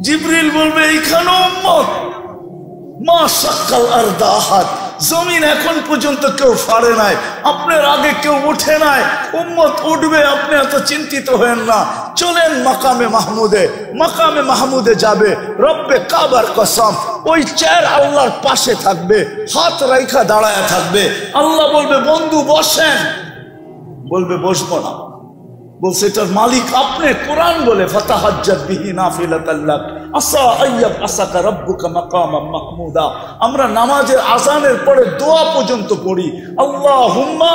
জিবরিল বলবে এইখানে উম্মত মা সাক্কাল আরদা আহাদ, জমিন এখন পর্যন্ত কেউ ফাড়ে নাই, আপনার আগে কেউ উঠে নাই, উম্মত উঠবে, আপনি এত চিন্তিত হয়েন না। চলেন মাকামে মাহমুদে, মাকামে মাহমুদে যাবে, রব্বে কাবার কসম ওই চেয়ার আল্লাহর পাশে থাকবে, হাত রাইখা দাঁড়ায় থাকবে। আল্লাহ বলবে বন্ধু বসেন, বলবে বসবো না। বলছে এটার মালিক আপনি। কোরআন বলে ফাতাহাজ্জাত বিহি নাফিলাতাল লাক আসা আইয়াব আসাকা রাব্বুকা মাকামান মাহমুদা। আমরা নামাজের আযানের পরে দোয়া পর্যন্ত পড়ি, আল্লাহুম্মা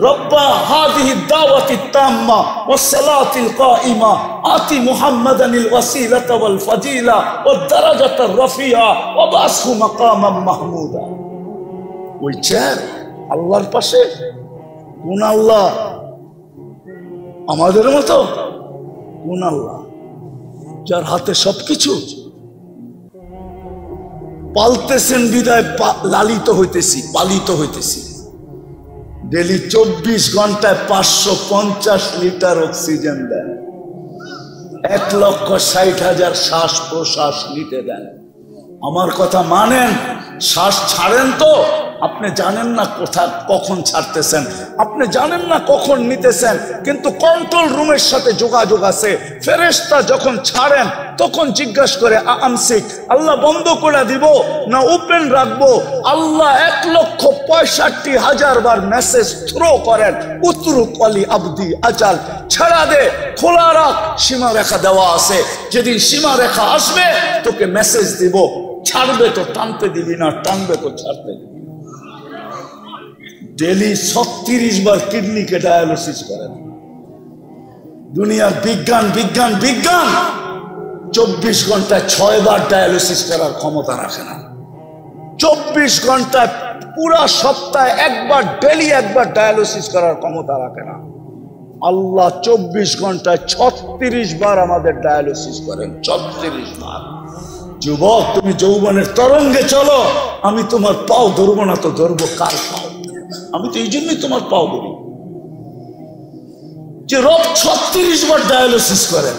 রব্বা হাযিহি দাওয়াতিত তাম্মা ওয়াস সালাতিল কাইমা আতি মুহাম্মাদানিল ওয়াসিলাতা ওয়াল ফাজিলা ওয়াদ দারাজাতার রাফিয়া ওয়া বাসহু মাকামান মাহমুদা। ওই চেয়ার আল্লাহর পাশে। কোন আল্লাহ? আমাদের মতো? কোন আল্লাহ? যার হাতে সবকিছু। পালতেছেন বিদায় লালিত হইতেছি, পালিত হইতেছি। ডেলি 24 ঘন্টায় 550 লিটার অক্সিজেন দেন, 1,60,000 শ্বাস প্রশ্বাস নিতে দেন। আমার কথা মানেন, শ্বাস ছাড়েন তো আপনি জানেন না কোথায় কখন ছাড়তেছেন, আপনি জানেন না কখন নিতেছেন, কিন্তু কন্ট্রোল রুমের সাথে যোগাযোগ আছে। ফেরেশতা যখন ছাড়েন তখন জিজ্ঞাসা করে আমসিক, আল্লাহ বন্ধ করে দিব না ওপেন রাখবো? আল্লাহ 1,65,000 বার মেসেজ থ্রো করেন, উতরুক আলী আবদি আজাল, ছাড়া দে, খোলা রাখ, সীমা রেখা দেওয়া আছে, যেদিন সীমা রেখা আসবে তোকে মেসেজ দিব, ছাড়বে তো টানতে দিবি না, টানবে তো ছাড়তে দিবি। ডেলি 36 বার কিডনিকে ডায়ালিসিস করেন। দুনিয়ার বিজ্ঞান বিজ্ঞান বিজ্ঞান 24 ঘন্টায় 6 বার ডায়ালিসিস করার ক্ষমতা রাখে না। 24 ঘন্টায় পুরা সপ্তাহে একবার, ডেলি একবার ডায়ালিসিস করার ক্ষমতা রাখে না। আল্লাহ 24 ঘন্টায় 36 বার আমাদের ডায়ালিসিস করেন, 36 বার। যুবক তুমি যৌবনের তরঙ্গে চলো, আমি তোমার পাও ধরবো না তো ধরবো কার পাও? আমি তো এই জন্যই তোমার পাও ধরি যে রব 36 বার ডায়ালিসিস করেন।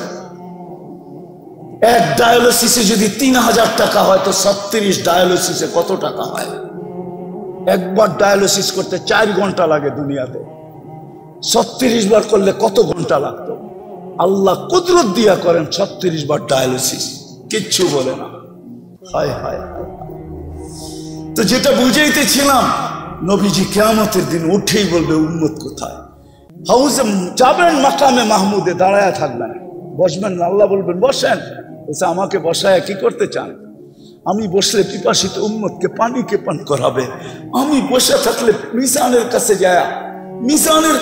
এক ডায়ালিসিসে যদি 3,000 টাকা হয় তো 36 ডায়ালিসিসে কত টাকা হয়? একবার ডায়ালিসিস করতে 4 ঘন্টা লাগে দুনিয়াতে, 36 বার করলে কত ঘন্টা লাগতো? আল্লাহ কুদরত দিয়া করেন 36 বার ডায়ালিসিস, কিচ্ছু বলে না। হায় হায় হায়। তো যেটা বুঝাইতেছিলাম, নবীজি কিয়ামতের দিন উঠেই বলবে উম্মত কোথায়? হাউজে যাবেন, মাকামে মাহমুদে দাঁড়ায় থাকবেন, বসবেন না। আল্লাহ বলবেন বসেন। বলছে আমাকে বসায় কি করতে চান? আমি বসলে পিপাসিত উম্মতকে পানিকে পান করাবে। আমি বসে থাকলে মিজানের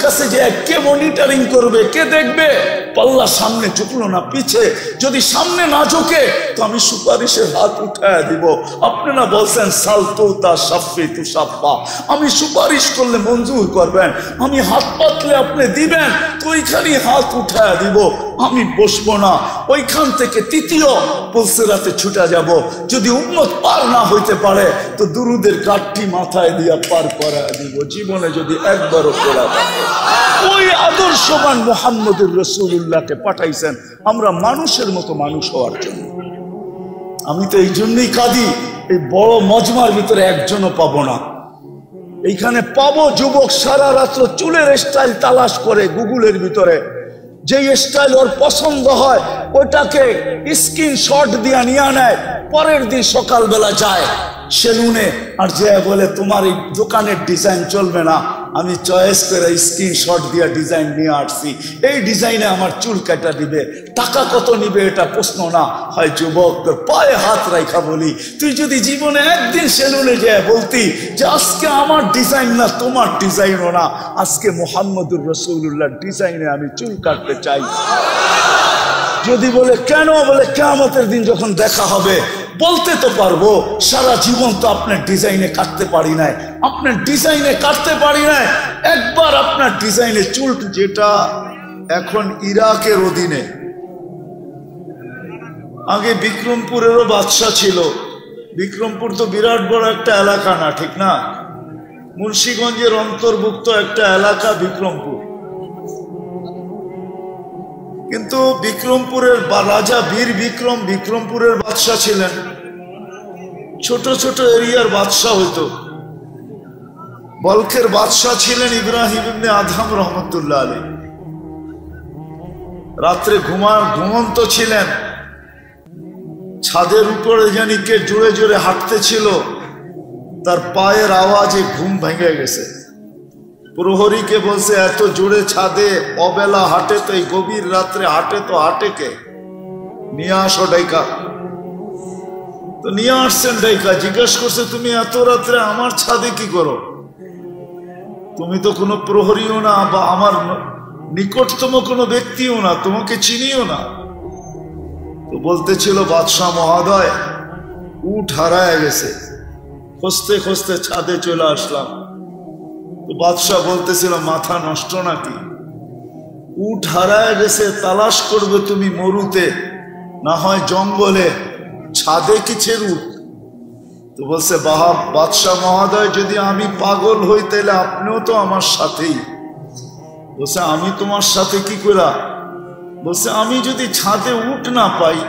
কাছে যায় কে মনিটরিং করবে, কে দেখবে? পাল্লা সামনে ঝুঁকলো না পিছে, যদি সামনে না ঝুঁকে তো আমি সুপারিশের হাত উঠায় দিব। আপনারা বলছেন সালতুতা সাফি তু সাফা, আমি সুপারিশ করলে মঞ্জুর করবেন, আমি হাত পাতলে আপনি দিবেন, তো ওইখানে হাত উঠায় দিব। আমি বসবো না, ওইখান থেকে তৃতীয় পুলসিরাতে ছুটে যাব। যদি উম্মত পার না হইতে পারে তো দুরুদের কাঠটি মাথায় দিয়া পার করায় দিব। জীবনে যদি একবারও পড়া থাকে, ওই আদর্শবান মুহাম্মদুর রাসূলুল্লাহকে পাঠাইছেন আমরা মানুষের মতো মানুষ হওয়ার জন্য। আমি তো এই জন্যই কাঁদি, এই বড় মজমার ভিতরে একজনও পাবো না। এইখানে পাবো যুবক সারা রাত্র চুলের স্টাইল তালাশ করে গুগলের ভিতরে, যে স্টাইল ওর পছন্দ হয় ওটাকে স্ক্রিনশট দিয়ে নিয়ে নেয়, পরের দিন সকালবেলা যায় সেলুনে আর যে বলে তোমার এই দোকানের ডিজাইন চলবে না, আমি চয়েস করে স্ক্রিনশট দিয়ে ডিজাইন নিয়ে আসছি, এই ডিজাইনে আমার চুল কাটা দিবে, টাকা কত নিবে এটা প্রশ্ন না। হয় যুবক তোর পায়ে হাত রাখা বলি, তুই যদি জীবনে একদিন সেলুনে যায় বলতি যে আজকে আমার ডিজাইন না তোমার ডিজাইনও না, আজকে মুহাম্মদুর রাসূলুল্লাহর ডিজাইনে আমি চুল কাটতে চাই। যদি বলে কেন? বলে কিয়ামতের দিন যখন দেখা হবে বলতে তো পারবো সারা জীবন তো আপনার ডিজাইনে কাটতে পারি নাই, আপনার ডিজাইনে কাটতে পারি নাই। একবার আপনার ডিজাইনে চুল, যেটা এখন ইরাকের অধীনে, আগে বিক্রমপুরেরও বাদশা ছিল। বিক্রমপুর তো বিরাট বড় একটা এলাকা না, ঠিক না? মুন্সিগঞ্জের অন্তর্ভুক্ত একটা এলাকা বিক্রমপুর। কিন্তু বিক্রমপুরের রাজা বীর বিক্রম বিক্রমপুরের বাদশাহ ছিলেন, ছোট ছোট এরিয়ার বাদশাহ হইতো। বলখের বাদশাহ ছিলেন ইব্রাহিম ইবনে আদহাম রহমতুল্লাহ আলী। রাত্রে ঘুমন্ত ছিলেন, ছাদের উপরে জানি কে জোরে জোরে হাঁটতেছিল, তার পায়ের আওয়াজে ঘুম ভেঙে গেছে। প্রহরীকে বলছে, এত জোরে ছাদে অবেলা হাঁটে তো, এই গভীর রাত্রে হাঁটে তো হাঁটে কে, নিয়ে আসো ডাইকা। তো নিয়ে আসছেন ডাইকা, জিজ্ঞেস করছে, তুমি এত রাত্রে আমার ছাদে কি করো? তুমি তো কোনো প্রহরীও না বা আমার নিকটতম কোনো ব্যক্তিও না, তোমাকে চিনিও না। তো বলতেছিল, বাদশাহ মহোদয়, উট হারায় গেছে, খুঁজতে খুঁজতে ছাদে চলে আসলাম। তো বাদশাহ বলতেছিল, মাথা নষ্ট নাকি? উট হারায় গেছে, তালাশ করবে তুমি মরুতে, না হয় জঙ্গলে, ছাদে কিসের উট? তো বলছে, বাদশাহ মহোদয়, যদি আমি পাগল হই তাহলে আপনিও তো আমার সাথেই। বলছে, আমি তোমার সাথে কি করা? বলছে, আমি যদি ছাদে উট না পাই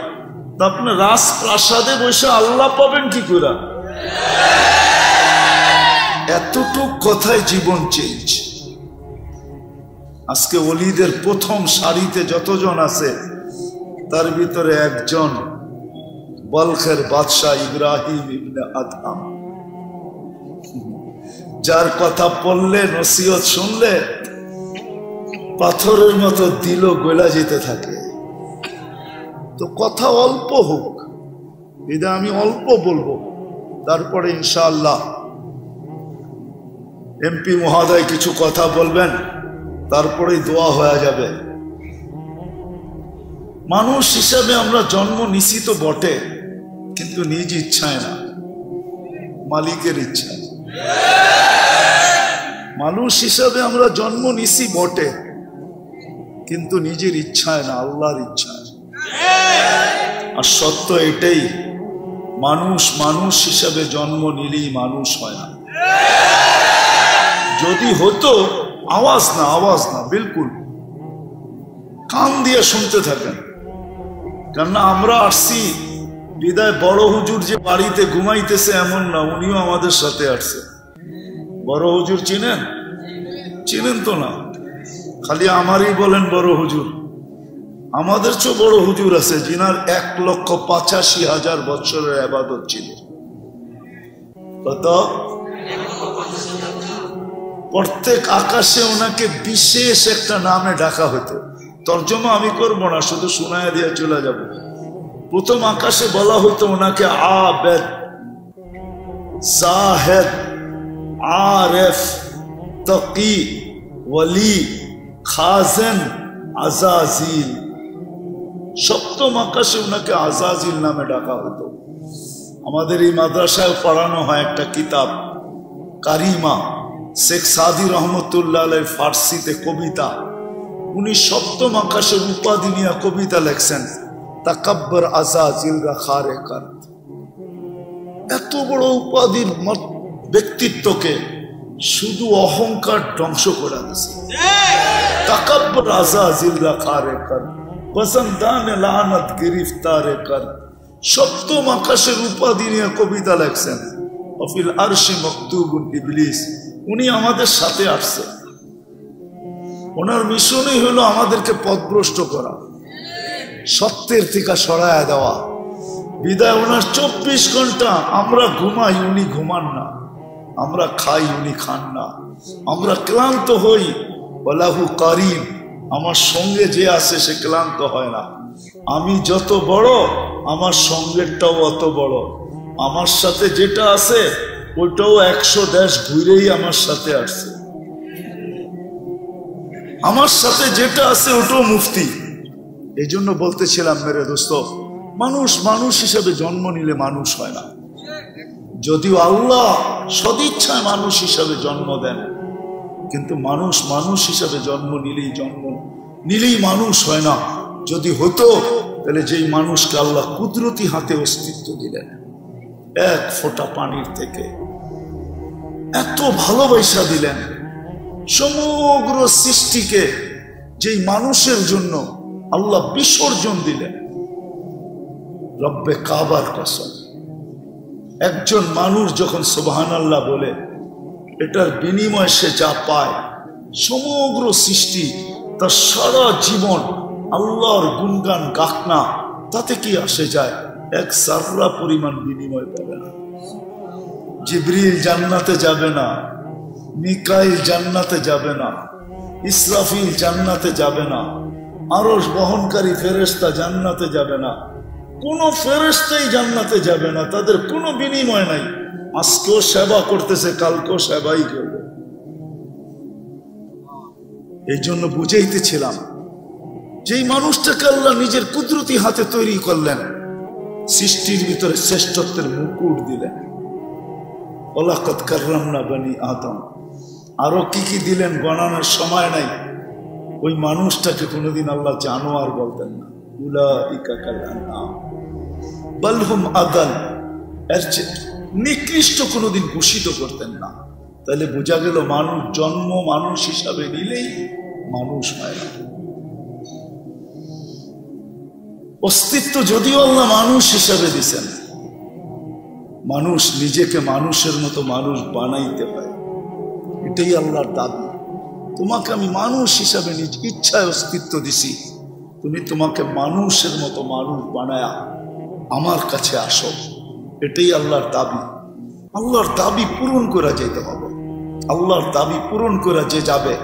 তা আপনি রাজপ্রাসাদে বসে আল্লাহ পাবেন কি করা? এতটুক কথায় জীবন চেঞ্জ। আজকে ওলিদের প্রথম সারিতে যতজন আছে তার ভিতরে একজন বলখের বাদশাহ ইব্রাহিম ইবনে আদহাম, যার কথা পড়লে, নসিহত শুনলে পাথরের মতো দিল গলা যেতে থাকে। তো কথা অল্প হোক, এটা আমি অল্প বলবো, তারপরে ইনশাআল্লাহ এমপি মহোদয় কিছু কথা বলবেন, তারপরেই দোয়া হয়ে যাবে। মানুষ হিসাবে আমরা জন্ম নিছি তো বটে, কিন্তু নিজ ইচ্ছায় না, মালিকের ইচ্ছায়। মানুষ হিসাবে আমরা জন্ম নিছি বটে, কিন্তু নিজের ইচ্ছায় না, আল্লাহর ইচ্ছায়। আর সত্য এটাই, মানুষ হিসাবে জন্ম নিলেই মানুষ হয় না। যদি হতো, আওয়াজ না, বিলকুল কান দিয়ে শুনতে থাকেন। কেননা আমরা আসছি বিদায়, বড় হুজুর যে বাড়িতে ঘুমাইতেছে এমন না, উনিও আমাদের সাথে আসছে। বড় হুজুর চিনেন তো না, খালি আমারই বলেন বড় হুজুর। আমাদের চেয়ে বড় হুজুর আছে, যিনার 1,85,000 বছরের ইবাদত ছিল। কত? প্রত্যেক আকাশে ওনাকে বিশেষ একটা নামে ডাকা হতো। তর্জমা আমি করবো না, শুধু শোনায় দিয়ে চলে যাব। প্রথম আকাশে বলা হতো ওনাকে আবেদ, জাহেদ, আরেফ, তকি, ওয়ালি, খাজেন, আজাজিল। সপ্তম আকাশে ওনাকে আজাজিল নামে ডাকা হতো। আমাদের এই মাদ্রাসায় পড়ানো হয় একটা কিতাব কারিমা, শেখ সাদি রহমতুল্লাহ আলাইহির ফার্সিতে কবিতা। উনি সপ্তম আকাশের উপাধি নিয়ে কবিতা লেখছেন, তাকাব্বর আজাজিল রাখারে কার। এত বড় উপাধির ব্যক্তিত্বকে শুধু অহংকার ধ্বংস করে দিয়েছে। তাকাব্বর আজাজিল রাখারে কার, বসন্তান লানত গিরিফতারে কর। সপ্তম আকাশের উপাধি নিয়ে কবিতা লেখছেন। অফিল আরশি মকতুবুন ইবলিস। উনি আমাদের সাথে আসছে, ওনার মিশনই হলো আমাদেরকে পথভ্রষ্ট করা, সত্যের থেকে সরায়া দেওয়া। বিদায় ওনার 24 ঘন্টা আমরা ঘুমাই, উনি ঘুমান না, আমরা খাই, উনি খান না, আমরা ক্লান্ত হই, ওয়ালাহু কারিম, আমার সঙ্গে যে আছে সে ক্লান্ত হয় না। আমি যত বড়, আমার সঙ্গেরটাও অত বড়। আমার সাথে যেটা আছে ওইটাও 100 দেশ ঘুরেই আমার সাথে আসছে। আমার সাথে যেটা আছে ওটাও মুফতি। এই জন্য বলতেছিলাম মেরে দোস্ত, মানুষ হিসেবে জন্ম নিলে মানুষ হয় না। যদিও আল্লাহ সদিচ্ছায় মানুষ হিসাবে জন্ম দেন, কিন্তু মানুষ হিসাবে জন্ম নিলেই মানুষ হয় না। যদি হতো তাহলে যেই মানুষকে আল্লাহ কুদরতি হাতে অস্তিত্ব দিলেন, এক ফোঁটা পানির থেকে এত ভালোবাসা দিলেন, সমগ্র সৃষ্টিকে যেই মানুষের জন্য আল্লাহ বিসর্জন দিলেন। রব্বে কাবার কসম, একজন মানুষ যখন সুবহানাল্লাহ বলে, এটার বিনিময়ে সে যা পায়, সমগ্র সৃষ্টি তার সারা জীবন আল্লাহর গুণগান গাক না, তাতে কি আসে যায়? এক সাররা পরিমাণ বিনিময় পাবে না। জিবরিল জান্নাতে যাবে না, মিকাইল জান্নাতে যাবে না, ইসরাফিল জান্নাতে যাবে না, আরশ বহনকারী ফেরেশতা জান্নাতে যাবে না, কোন ফেরেশতাই জান্নাতে যাবে না। তাদের কোনো বিনিময় নাই। আজকেও সেবা করতেছে, কালকেও সেবাই করবে। এই জন্য বুঝাইতেছিলাম, যেই মানুষটাকে আল্লাহ নিজের কুদরতি হাতে তৈরি করলেন, সৃষ্টির ভিতরে শ্রেষ্ঠত্বের মুকুট দিলেন। ওয়ালাকাদ কাররামনা বনি আদম, আরো কি কি দিলেন গণানোর সময় নাই। ওই মানুষটাকে কোনোদিন আল্লাহ জানোয়ার বলতেন না। উলাইকা কাল আনআম বাল হুম আদাল, এর চেয়ে নিকৃষ্ট কোনোদিন ঘোষিত করতেন না। তাহলে বোঝা গেল মানুষ জন্ম মানুষ হিসাবে নিলেই মানুষ হয় না। অস্তিত্ব যদিও আল্লাহ মানুষ হিসাবে দিছেন, মানুষ নিজেকে মানুষের মতো মানুষ বানাইতে হয়, এটাই আল্লাহর দাবি। তোমাকে আমি মানুষ হিসাবে নিজ ইচ্ছায় অস্তিত্ব দিছি, তুমি তোমাকে মানুষের মতো মানুষ বানায়া আমার কাছে আসো, এটাই আল্লাহর দাবি। আল্লাহর দাবি পূরণ করা যেতে হবে। আল্লাহর দাবি পূরণ করা যে যাবে,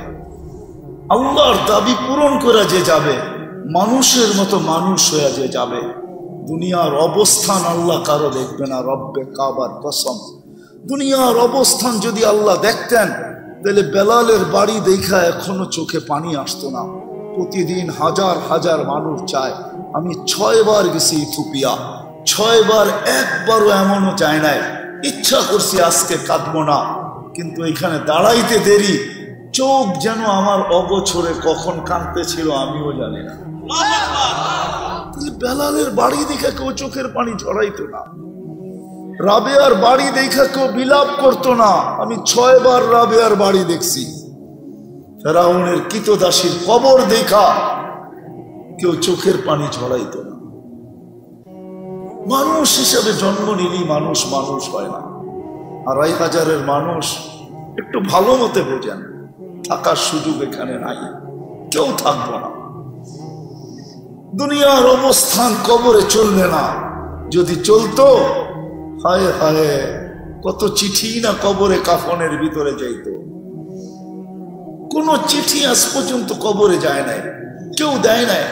আল্লাহর দাবি পূরণ করা যে যাবে, মানুষের মতো মানুষ হয়ে যে যাবে, দুনিয়ার অবস্থান আল্লাহ কারো দেখবে না। রব্বে কাবার কসম, দুনিয়ার অবস্থান যদি আল্লাহ দেখতেন, তাহলে বেলালের বাড়ি দেখা এখনো চোখে পানি আসতো না। প্রতিদিন হাজার হাজার মানুষ চায়। আমি 6 বার গেছি ইথিওপিয়া, 6 বার একবারও এমনও যায় নাই ইচ্ছা করছি আজকে কাঁদবো না, কিন্তু এখানে দাঁড়াইতে দেরি, চোখ যেন আমার অগোছরে কখন কাঁদতে ছিল আমিও জানি না। বেলালের বাড়ি দেখে কেউ চোখের পানি ঝরাইতো না, রাবেয়ার বাড়ি দেখা কেউ বিলাপ করতো না। আমি 6 বার রাবেয়ার বাড়ি দেখছি। ফেরাউনের কৃতদাসীর কবর দেখা কেউ চোখের পানি ঝরাইতো না। মানুষ হিসেবে জন্ম নিলেই মানুষ মানুষ হয় না। 2500-এর মানুষ একটু ভালো মতে বোঝেন, থাকার সুযোগ এখানে নাই, কেউ থাকবো না। দুনিয়ার অবস্থান কবরে চলবে না। যদি চলতো, হায় হায় কত চিঠি না কবরে কাফনের ভিতরে যাইতো। কোন চিঠি আজ পর্যন্ত কবরে যায় নাই, কেউ দেয় নাই,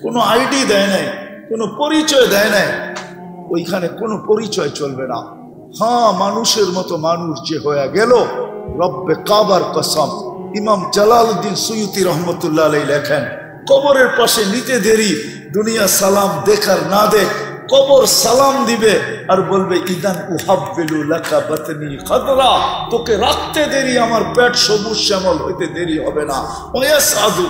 কোনো আইডি দেয় নাই, কোনো পরিচয় দেয় নাই। ওইখানে কোনো পরিচয় চলবে না। হ্যাঁ, মানুষের মতো মানুষ যে হয়ে গেল, রব্বে কাবার কসম, ইমাম জালালউদ্দিন সুয়ুতি রহমতুল্লাহ আলাইহি লেখেন, কবরের পাশে নিতে দেরি, দুনিয়া সালাম দেখার না দেখ, কবর সালাম দিবে আর বলবে ইদান উহাব্বিলু লাকা বাতনি খাদরা, তোকে রাখতে দেরি, আমার পেট সবুজ শ্যামল হইতে দেরি হবে না। ওয়াসাদু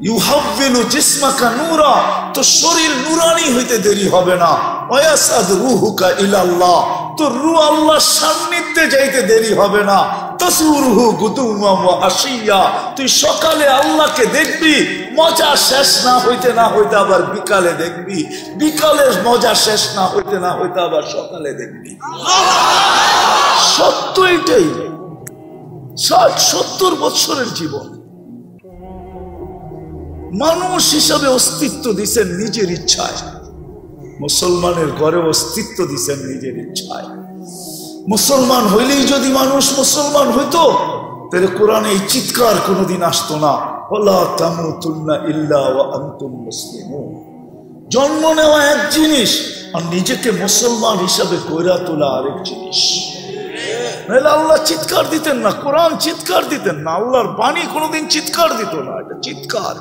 ইউহাব্বিলু জিসমাকা নূরা, তো শরীর নূরানি হইতে দেরি হবে না। ওয়াসাদ রূহুকা ইলাল্লাহ, তো রূহ আল্লাহর সান্নিধ্যে যাইতে দেরি হবে না। তাসুরুহু গুদুওয়া ওয়া আশিয়া, তুই সকালে আল্লাহকে দেখবি, মজা শেষ না হইতে না হইতে আবার বিকালে দেখবি, বিকালের মজা শেষ না হইতে না হইতে আবার সকালে দেখবি। সত্য এটাই। 60-70 বছরের জীবন মানুষ হিসাবে অস্তিত্ব দিছেন নিজের ইচ্ছায়। মুসলমানের ঘরে অস্তিত্ব দিছেন নিজের ইচ্ছায়। মুসলমান হইলেই যদি মানুষ মুসলমান হইতো, তাহলে কোরআনে এই চিৎকার কোনোদিন আসতো না, ওয়ালা তামুতুন্না ইল্লা ওয়া আনতুম মুসলিমুন। জন্ম নেওয়া এক জিনিস, আর নিজেকে মুসলমান হিসাবে কইরা তোলা আরেক জিনিস। নাহলে আল্লাহ চিৎকার দিতেন না, কোরআন চিৎকার দিতেন না, আল্লাহর বাণী কোনোদিন চিৎকার দিত না। এটা চিৎকার,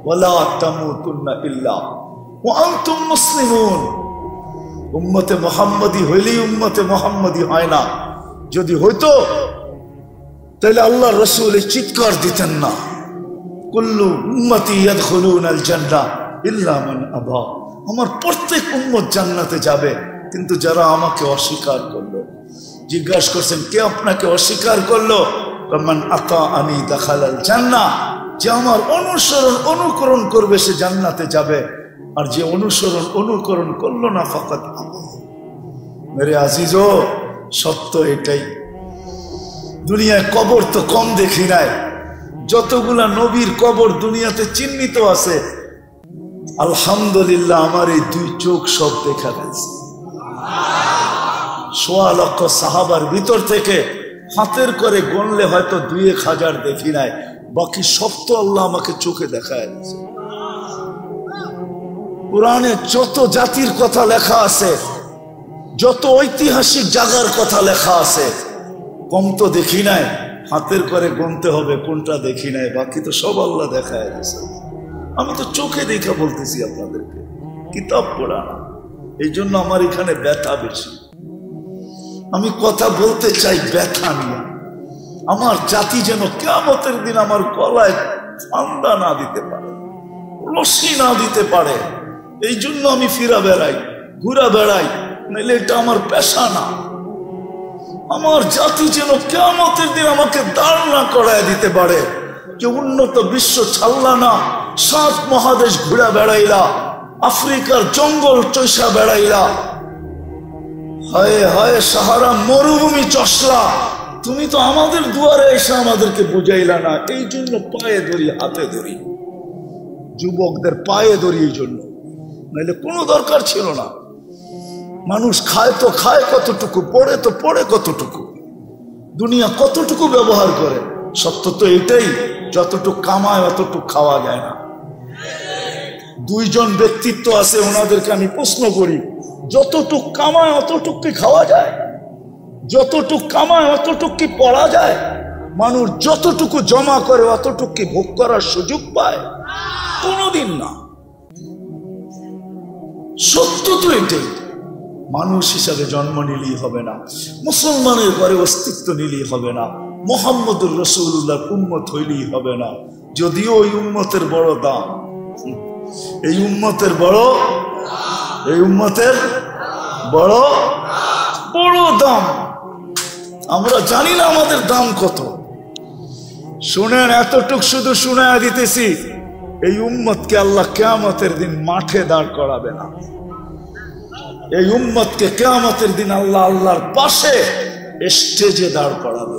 ওয়ালা তামুতুন্না ইল্লা ওয়া আনতুম মুসলিমুন। উম্মতে মুহাম্মাদি হইলেই উম্মতে মুহাম্মাদি হয় না। যদি হইতো তাহলে আল্লাহ রাসূল চিৎকার দিতেন না, কুল্লু উম্মতি ইয়াদখুলুনাল জান্নাহ ইল্লা মান আবা, আমার প্রত্যেক উম্মত জান্নাতে যাবে, কিন্তু যারা আমাকে অস্বীকার করলো। জিজ্ঞাসা করছেন, কে আপনাকে অস্বীকার করলো? মান আতাআনি দাখালাল জান্নাহ, যে আমার অনুসরণ অনুকরণ করবে সে জান্নাতে যাবে, আর যে অনুসরণ অনুকরণ করলো না ফাকাত আবা। মেরে আজিজো, সত্য এটাই। দুনিয়ায় কবর তো কম দেখি নাই, যতগুলা নবীর কবর দুনিয়াতে চিহ্নিত আছে, আলহামদুলিল্লাহ আমার এই দুই চোখ সব দেখা গেছে। ১৬ লক্ষ সাহাবার ভিতর থেকে হাতের করে গণলে হয়তো ২-১ হাজার দেখি নাই, বাকি সব তো আল্লাহ আমাকে চোখে দেখায় দিয়েছে। কোরআনে যত জাতির কথা লেখা আছে, যত ঐতিহাসিক জায়গার কথা লেখা আছে, কম তো দেখি নাই, হাতের করে গুনতে হবে কোনটা দেখি নাই, বাকি তো সব আল্লাহ দেখায় দিয়েছে। আমি তো চোখে দেখা বলতেছি আপনাদেরকে, কিতাব পড়া না। এই জন্য আমার এখানে ব্যথা বেশি। আমি কথা বলতে চাই ব্যথা নিয়ে। আমার জাতি যেন কিয়ামতের দিন আমার গলায় ফান্দা না দিতে পারে, রশি না দিতে পারে। এই জন্য আমি ফিরা বেড়াই, ঘুরা বেড়াই, নাইলে এটা আমার পেশা না। আমার জাতি যেন কিয়ামতের দিন আমাকে দাঁড় না করায় দিতে পারে যে উন্নত বিশ্ব ছাড়লা না, ৭ মহাদেশ ঘুরা বেড়াইলা, আফ্রিকার জঙ্গল চৈসা বেড়াইলা, হায় হায় সাহারা মরুভূমি চষলা, তুমি তো আমাদের দুয়ারে এসে আমাদেরকে বুঝাইলা না। এই জন্য পায়ে ধরি, হাতে ধরি, যুবকদের পায়ে ধরি এই জন্য, নাইলে কোনো দরকার ছিল না। মানুষ খায় তো খায় কতটুকু, পড়ে তো পড়ে কতটুকু, দুনিয়া কতটুকু ব্যবহার করে। সত্য তো এটাই, যতটুকু কামায় অতটুকু খাওয়া যায় না। 2 জন ব্যক্তিত্ব আছে, ওনাদেরকে আমি প্রশ্ন করি, যতটুক কামায় অতটুক কি খাওয়া যায়? যতটুক কামায় অতটুক কি পড়া যায়? মানুষ যতটুকু জমা করে অতটুক কি ভোগ করার সুযোগ পায়? কোনোদিন না। সত্য তো এটাই। মানুষ হিসাবে জন্ম নিলেই হবে না, মুসলমানের ঘরে অস্তিত্ব নিলেই হবে না, মুহাম্মদুর রাসূলুল্লাহর উম্মত হইলেই হবে না। যদিও এই উম্মতের বড় দাম, এই উম্মতের বড় বড় দাম। আমরা জানি না আমাদের দাম কত। শুনেন, এতটুক শুধু শুনায়া দিতেছি, এই উম্মতকে আল্লাহ কিয়ামতের দিন মাঠে দাঁড় করাবে না। এই উম্মতকে কিয়ামতের দিন আল্লাহ আল্লাহর পাশে স্টেজে দাঁড় করাবে।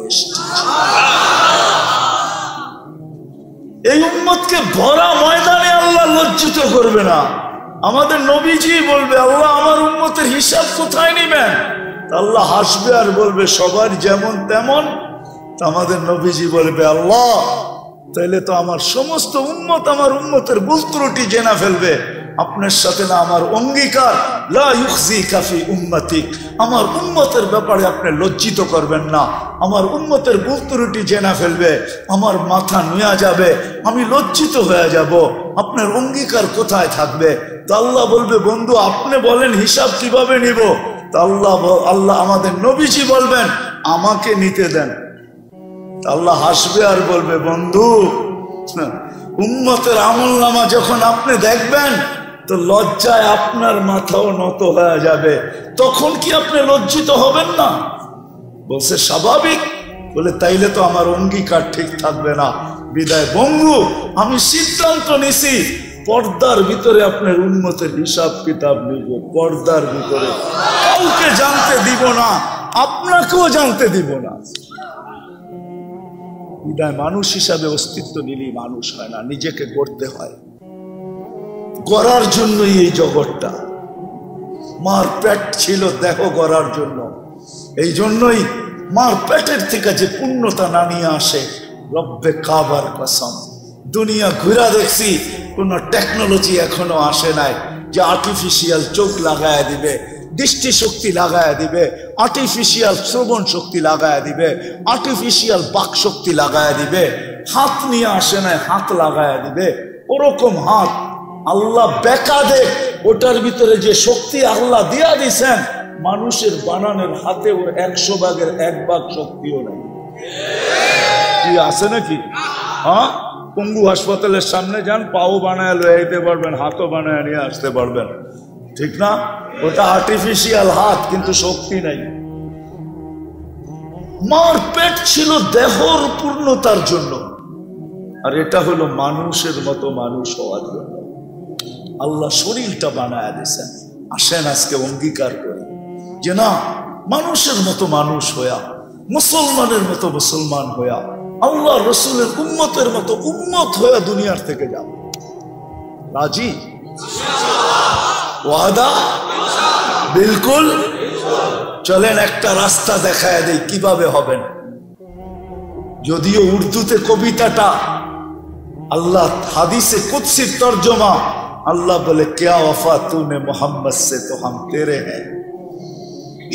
এই উম্মতকে ভরা ময়দানে আল্লাহ লজ্জিত করবে না। আমাদের নবীজি বলবে, আল্লাহ আমার উম্মতের হিসাব কোথায় নিবেন? আল্লাহ হাসবে আর বলবে, সবার যেমন তেমন। আমাদের নবীজি বলবে, আল্লাহ তাইলে তো আমার সমস্ত উম্মত আমার উম্মতের ভুল ত্রুটি জেনে ফেলবে। আপনার সাথে না আমার অঙ্গীকার, লা ইউখজিকা ফি উম্মতিক, আমার উম্মতের ব্যাপারে আপনি লজ্জিত করবেন না। আমার উম্মতের ভুল ত্রুটি জেনে ফেলবে, আমার মাথা নুয়া যাবে, আমি লজ্জিত হয়ে যাব। আপনার অঙ্গীকার কোথায় থাকবে? তো আল্লাহ বলবে, বন্ধু আপনি বলেন হিসাব কিভাবে নিব? তো আল্লাহ আমাদের নবীজি বলবেন, আমাকে নিতে দেন। আল্লাহ হাসবে আর বলবে, বন্ধু উম্মতের আমলনামা যখন আপনি দেখবেন তো লজ্জায় আপনার মাথাও নত হয়ে যাবে। তখন কি আপনি লজ্জিত হবেন না? বলছে স্বাভাবিক। বলে তাইলে তো আমার অঙ্গীকার ঠিক থাকবে না। বিদায় বন্ধু, আমি সিদ্ধান্ত নিছি পর্দার ভিতরে আপনার উম্মতের হিসাব কিতাব নিব। পর্দার ভিতরে কাউকে জানতে দিব না, আপনাকেও জানতে দিব না। বিদায় মানুষ হিসাবে অস্তিত্ব নিলেই মানুষ হয় না, নিজেকে গড়তে হয়। গড়ার জন্যই এই জগৎটা। মার পেট ছিল দেহ গড়ার জন্য। এই জন্যই মার পেটের থেকে যে পূর্ণতা না নিয়ে আসে, রব্বে কাবার কসম দুনিয়া ঘুরা দেখছি, কোন টেকনোলজি এখনো আসে নাই যে আর্টিফিশিয়াল চোখ লাগায় দিবে, দৃষ্টি শক্তি লাগায় দিবে, আর্টিফিশিয়াল শ্রবণ শক্তি লাগায় দিবে, আর্টিফিশিয়াল বাক শক্তি লাগায় দিবে। হাত নিয়ে আসে নাই, হাত লাগায় দিবে। ওরকম হাত আল্লাহ বেকা দেখ, ওটার ভিতরে যে শক্তি আল্লাহ দিয়া দিছেন, মানুষের বানানোর হাতে ওর 100 ভাগের 1 ভাগ শক্তিও নাই। কি আছে নাকি? হ্যাঁ, পঙ্গু হাসপাতালের সামনে যান, পাও বানায় লয়ে যেতে পারবেন, হাতও বানায় নিয়ে আসতে পারবেন, ঠিক না? ওটা আর্টিফিশিয়াল হাত, কিন্তু শক্তি নাই। মার পেট ছিল দেহর পূর্ণতার জন্য। আর এটা হলো মানুষের মতো মানুষ হওয়ার জন্য আল্লাহ শরীরটা বানায় দিয়েছেন। আসেন আজকে অঙ্গীকার করি যে না, মানুষের মতো মানুষ হইয়া, মুসলমানের মতো মুসলমান হইয়া, আল্লাহ রসুলের উম্মতের মতো উম্মত হইয়া দুনিয়ার থেকে যাব। রাজি? ওয়াদা? বিলকুল। চলেন একটা রাস্তা দেখায় দেই কিভাবে হবেন। যদিও উর্দুতে কবিতাটা, আল্লাহ হাদিসে কুদসির তর্জমা, अल्लाह बोले क्या वफा तूने मोहम्मद से तो हम तेरे हैं,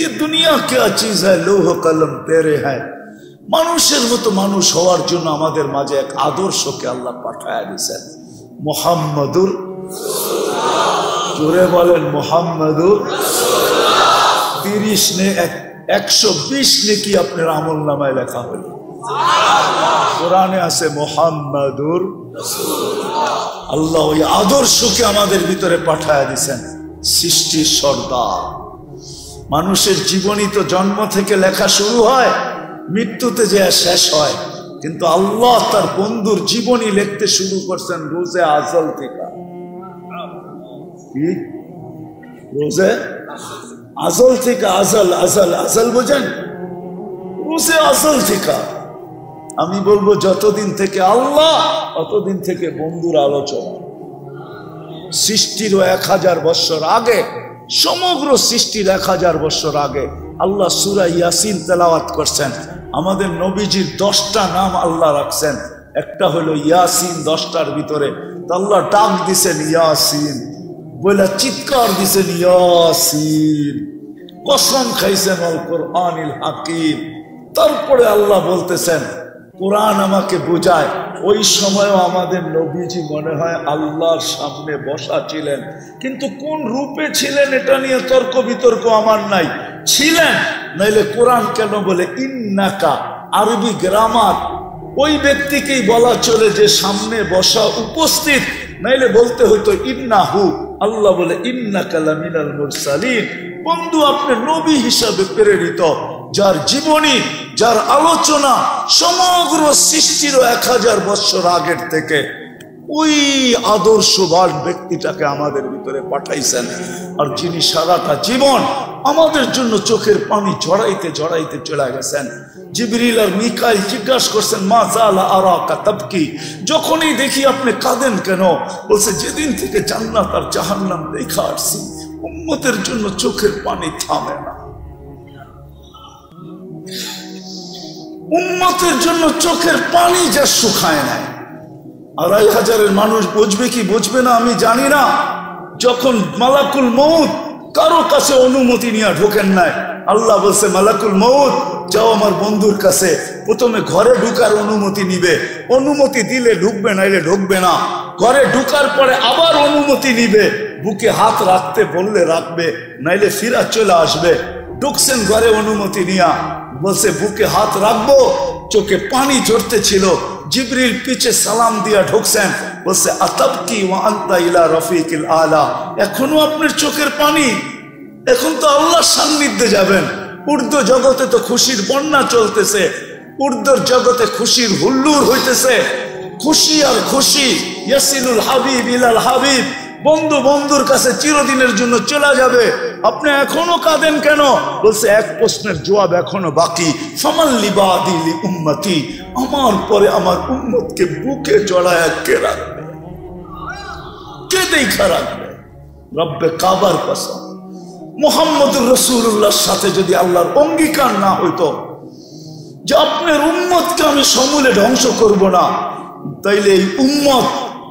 ये दुनिया क्या चीज है, लोह कलम तेरे हैं। মানুষের মতো মানুষ হওয়ার জন্য আমাদের মাঝে এক আদর্শকে আল্লাহ পাঠায় দিয়েছেন, মুহাম্মাদুর রাসূলুল্লাহ। জোরে বলেন মুহাম্মাদুর রাসূলুল্লাহ। 30 ने 120 নেকি আপনার আমলনামায় লেখা হলো। কোরআনে আছে মুহাম্মাদুর রাসূলুল্লাহ। আল্লাহ ওই আদর্শকে আমাদের ভিতরে পাঠায় দিয়েছেন, সৃষ্টির সর্দার। মানুষের জীবনী তো জন্ম থেকে লেখা শুরু হয়, মৃত্যুতে যে শেষ হয়, কিন্তু আল্লাহ তার বন্ধুর জীবনী লিখতে শুরু করছেন রোজে আজল থেকে। রোজে আজল থেকে, আজল আজল আজল বোঝেন, রোজে আজল থেকে। আমি বলবো যতদিন থেকে আল্লাহ ততদিন থেকে বন্ধুর আলোচনা। সৃষ্টির 1000 বছর আগে, সমগ্র সৃষ্টির 1000 বছর আগে আল্লাহ সূরা ইয়াসিন তেলাওয়াত করছেন। আমাদের নবীজির 10টা নাম আল্লাহ রাখছেন, একটা হলো ইয়াসিন। 10টার ভিতরে আল্লাহ ডাক দিছেন ইয়াসিন বলে, চিৎকার দিছেন ইয়াসিন, কসম খাইছেন আল কোরআনিল হাকিম। তারপরে আল্লাহ বলতেছেন কোরআন আমাকে বোঝায়, ওই সময়ও আমাদের নবীজি মনে হয় আল্লাহর সামনে বসা ছিলেন, কিন্তু কোন রূপে ছিলেন এটা নিয়ে তর্ক বিতর্ক আমার নাই। ছিলেন, নাইলে কোরআন কেন বলে ইন্নাকা, আরবি গ্রামার ওই ব্যক্তিকেই বলা চলে যে সামনে বসা উপস্থিত, নাইলে বলতে হইতো ইন্নাহু। আল্লাহ বলে ইন্নাকা লামিনাল মুরসালিন, বন্ধু আপনি নবী হিসাবে প্রেরিত, যার জীবনী, যার আলোচনা সমগ্র সৃষ্টির 1000 বছর আগের থেকে ওই আদর্শবান ব্যক্তিটাকে আমাদের ভিতরে পাঠাইছেন। আর যিনি সারাটা জীবন আমাদের জন্য চোখের পানি ঝরাইতে ঝরাইতে চলে গেছেন। জিবরিল আর মিকাইল জিজ্ঞাসা করছেন মা জালা আরাকা তাবকি, যখনই দেখি আপনি কাঁদেন কেন? বলছে যেদিন থেকে জান্নাত আর জাহান্নাম দেখা আসছি, উম্মতের জন্য চোখের পানি থামে না, উম্মতের জন্য চোখের পানি যা শুকায় নাই। 2500 মানুষ বুঝবে কি বুঝবে না আমি জানি না। যখন মালাকুল মউত কারো কাছে অনুমতি নিয়ে ঢোকেন নাই, আল্লাহ বলছে মালাকুল মউত যাও আমার বন্ধুর কাছে, প্রথমে ঘরে ঢুকার অনুমতি নিবে, অনুমতি দিলে ঢুকবে, নাইলে ঢুকবে না। ঘরে ঢুকার পরে আবার অনুমতি নিবে, বুকে হাত রাখতে বললে রাখবে, নাইলে ফিরা চলে আসবে। ঢুকছেন ঘরে অনুমতি নিয়া, বলছে বুকে হাত রাখবো, চোখে পানি ঝরতে ছিল। জিবরিল পিছে সালাম দিয়া ঢুকছেন, বলছে আতাবকি ওয়া আনতা ইলা রফিকিল আলা, এখনো আপনার চোখের পানি? এখন তো আল্লাহর সান্নিধ্যে যাবেন। উর্দু জগতে তো খুশির বন্যা চলতেছে, উর্দুর জগতে খুশির হুল্লুর হইতেছে, খুশি আর খুশি। ইয়াসিনুল হাবিব ইলাল হাবিব, বন্ধু বন্ধুর কাছে চিরদিনের জন্য চলে যাবে। আপনি এখনো কাঁদেন কেন? বলছে এক প্রশ্নের জবাব এখনো বাকি, ফামাল্লি বাদি লি উম্মতি, আমার পরে আমার উম্মতকে বুকে জড়ায় কে রাখবে, কে দেখা রাখবে? রব্বে কাবার কসম, মুহাম্মদুর রাসূলুল্লাহর সাথে যদি আল্লাহর অঙ্গীকার না হইতো যে আপনার উম্মতকে আমি সমূলে ধ্বংস করব না, তাইলে এই উম্মত